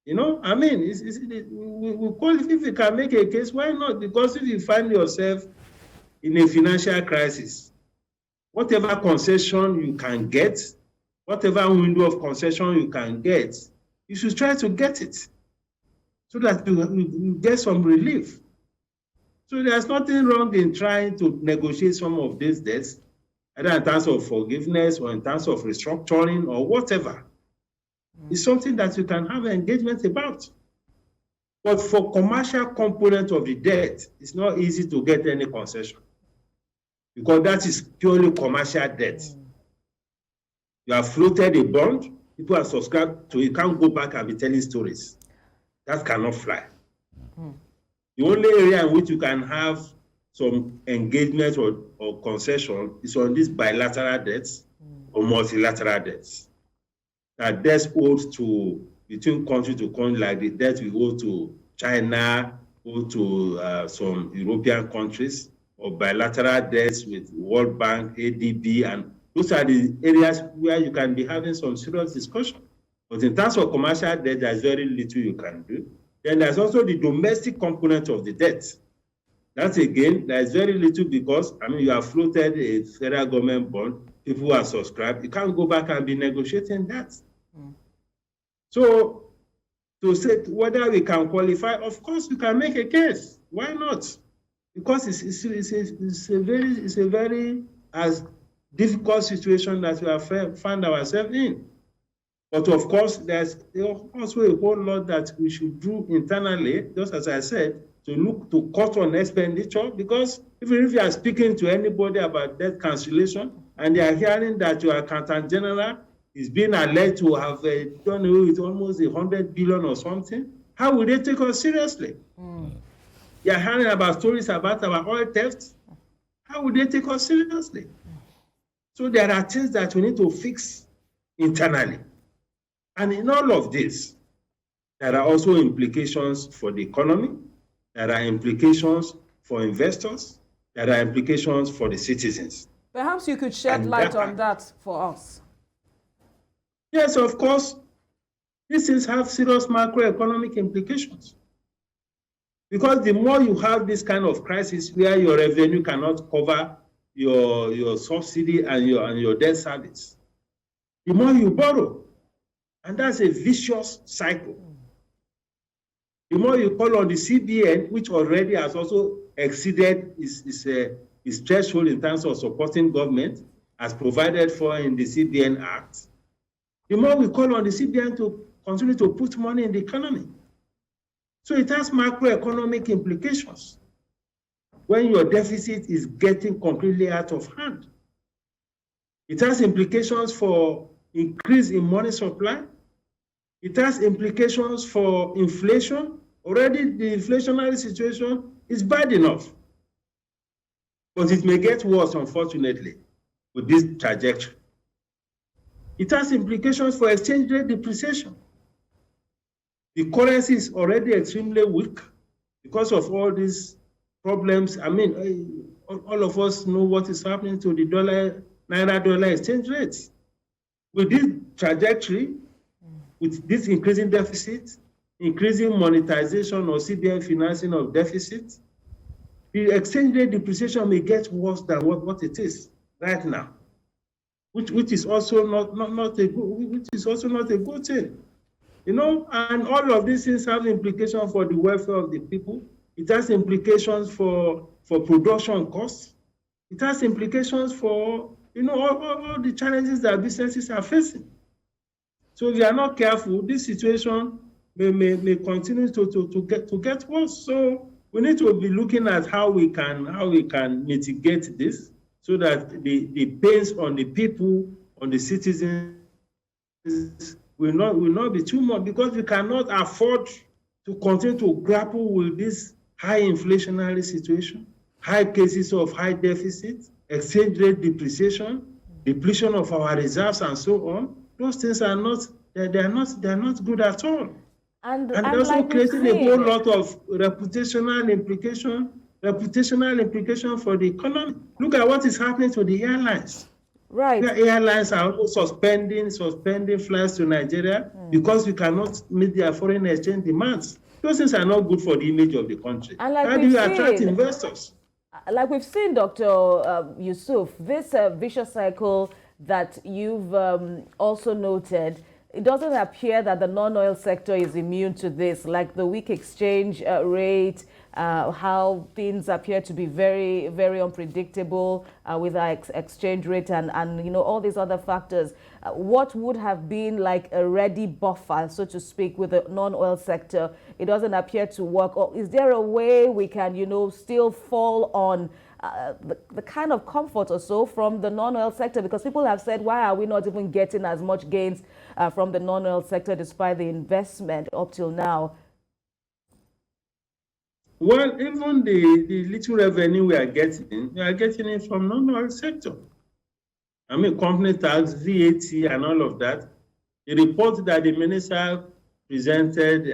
You know, I mean, we qualify if you can make a case, why not? Because if you find yourself in a financial crisis, whatever concession you can get, whatever window of concession you can get, you should try to get it so that you get some relief. So there's nothing wrong in trying to negotiate some of these debts, either in terms of forgiveness or in terms of restructuring or whatever. It's something that you can have engagement about. But for commercial component of the debt, it's not easy to get any concession because that is purely commercial debt. You have floated a bond, people are subscribed to it, you can't go back and be telling stories. That cannot fly. The only area in which you can have some engagement or concession is on these bilateral debts or multilateral debts. That debts owed to between country to country, like the debt we owe to China, owe to some European countries, or bilateral debts with World Bank, ADB, and those are the areas where you can be having some serious discussion. But in terms of commercial debt, there's very little you can do. Then there's also the domestic component of the debt. That's again, there's very little because, I mean, you have floated a federal government bond, people are subscribed, you can't go back and be negotiating that. So, to say whether we can qualify, of course we can make a case. Why not? Because it's a very as difficult situation that we have found ourselves in. But of course, there's also a whole lot that we should do internally, just as I said, to look to cut on expenditure, because even if you are speaking to anybody about debt cancellation and they are hearing that your accountant general is being alleged to have done away with almost 100 billion or something, how will they take us seriously? You are hearing about stories about our oil theft. How will they take us seriously? So there are things that we need to fix internally. And in all of this, there are also implications for the economy. There are implications for investors. There are implications for the citizens.
Perhaps you could shed light on that for us.
Yes, of course. These things have serious macroeconomic implications. Because the more you have this kind of crisis where your revenue cannot cover your subsidy and your debt service, the more you borrow. And that's a vicious cycle. The more you call on the CBN, which already has also exceeded its threshold in terms of supporting government, as provided for in the CBN Act, the more we call on the CBN to continue to put money in the economy. So it has macroeconomic implications when your deficit is getting completely out of hand. It has implications for increase in money supply. It has implications for inflation. Already the inflationary situation is bad enough. But it may get worse, unfortunately, with this trajectory. It has implications for exchange rate depreciation. The currency is already extremely weak because of all these problems. I mean, all of us know what is happening to the naira-dollar exchange rates. With this trajectory, with this increasing deficit, increasing monetization or CBN financing of deficit, the exchange rate depreciation may get worse than what it is right now, which is also not a good thing. You know, and all of these things have implications for the welfare of the people. It has implications for production costs. It has implications for, you know, all the challenges that businesses are facing. So if you are not careful, this situation may continue to get worse. So we need to be looking at how we can mitigate this so that the pains on the people, on the citizens, will not be too much, because we cannot afford to continue to grapple with this high inflationary situation, high cases of high deficit, exchange rate depreciation, depletion of our reserves, and so on. Those things are not, they're not good at all. And also
like
creating a whole lot of reputational implication for the economy. Look at what is happening to the airlines.
Right.
The airlines are also suspending flights to Nigeria because we cannot meet their foreign exchange demands. Those things are not good for the image of the country.
And like
how do you attract investors?
Like we've seen, Dr. Yusuf, this vicious cycle that you've also noted, it doesn't appear that the non-oil sector is immune to this, like the weak exchange rate, how things appear to be very, very unpredictable with our exchange rate and you know, all these other factors. What would have been like a ready buffer, so to speak, with the non-oil sector, it doesn't appear to work. Or is there a way we can, you know, still fall on the kind of comfort or so from the non-oil sector? Because people have said, why are we not even getting as much gains from the non-oil sector despite the investment up till now?
Well, even the little revenue we are getting it from non-oil sector. I mean, company tax, VAT, and all of that. The report that the minister presented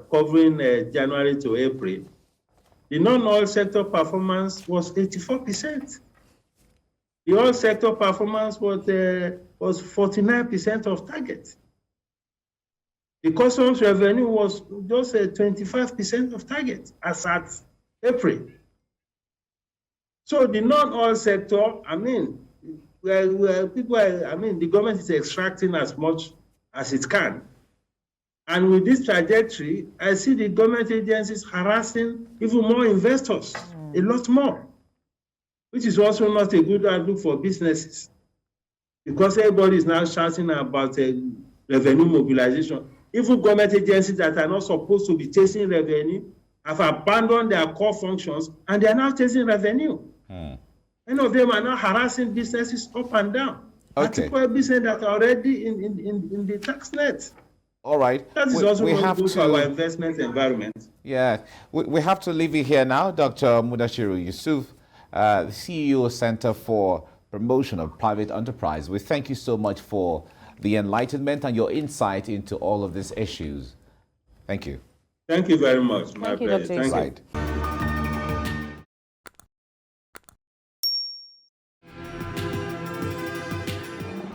covering January to April, the non-oil sector performance was 84%. The oil sector performance was 49% of target. The customs revenue was just 25% of target as at April. So the non-oil sector, I mean, the government is extracting as much as it can. And with this trajectory, I see the government agencies harassing even more investors, a lot more, which is also not a good outlook for businesses, because everybody is now shouting about revenue mobilization. Even government agencies that are not supposed to be chasing revenue have abandoned their core functions and they are now chasing revenue. Many of them are now harassing businesses up and down, particular businesses that are already in the tax net.
All right.
That is also not good for our investment environment.
Yeah, we have to leave it here now. Dr. Mudashiru Yusuf, the CEO Center for Promotion of Private Enterprise. We thank you so much for the enlightenment and your insight into all of these issues. Thank you.
Thank you very much. My
Thank you,
pleasure.
Dr.
Thank you.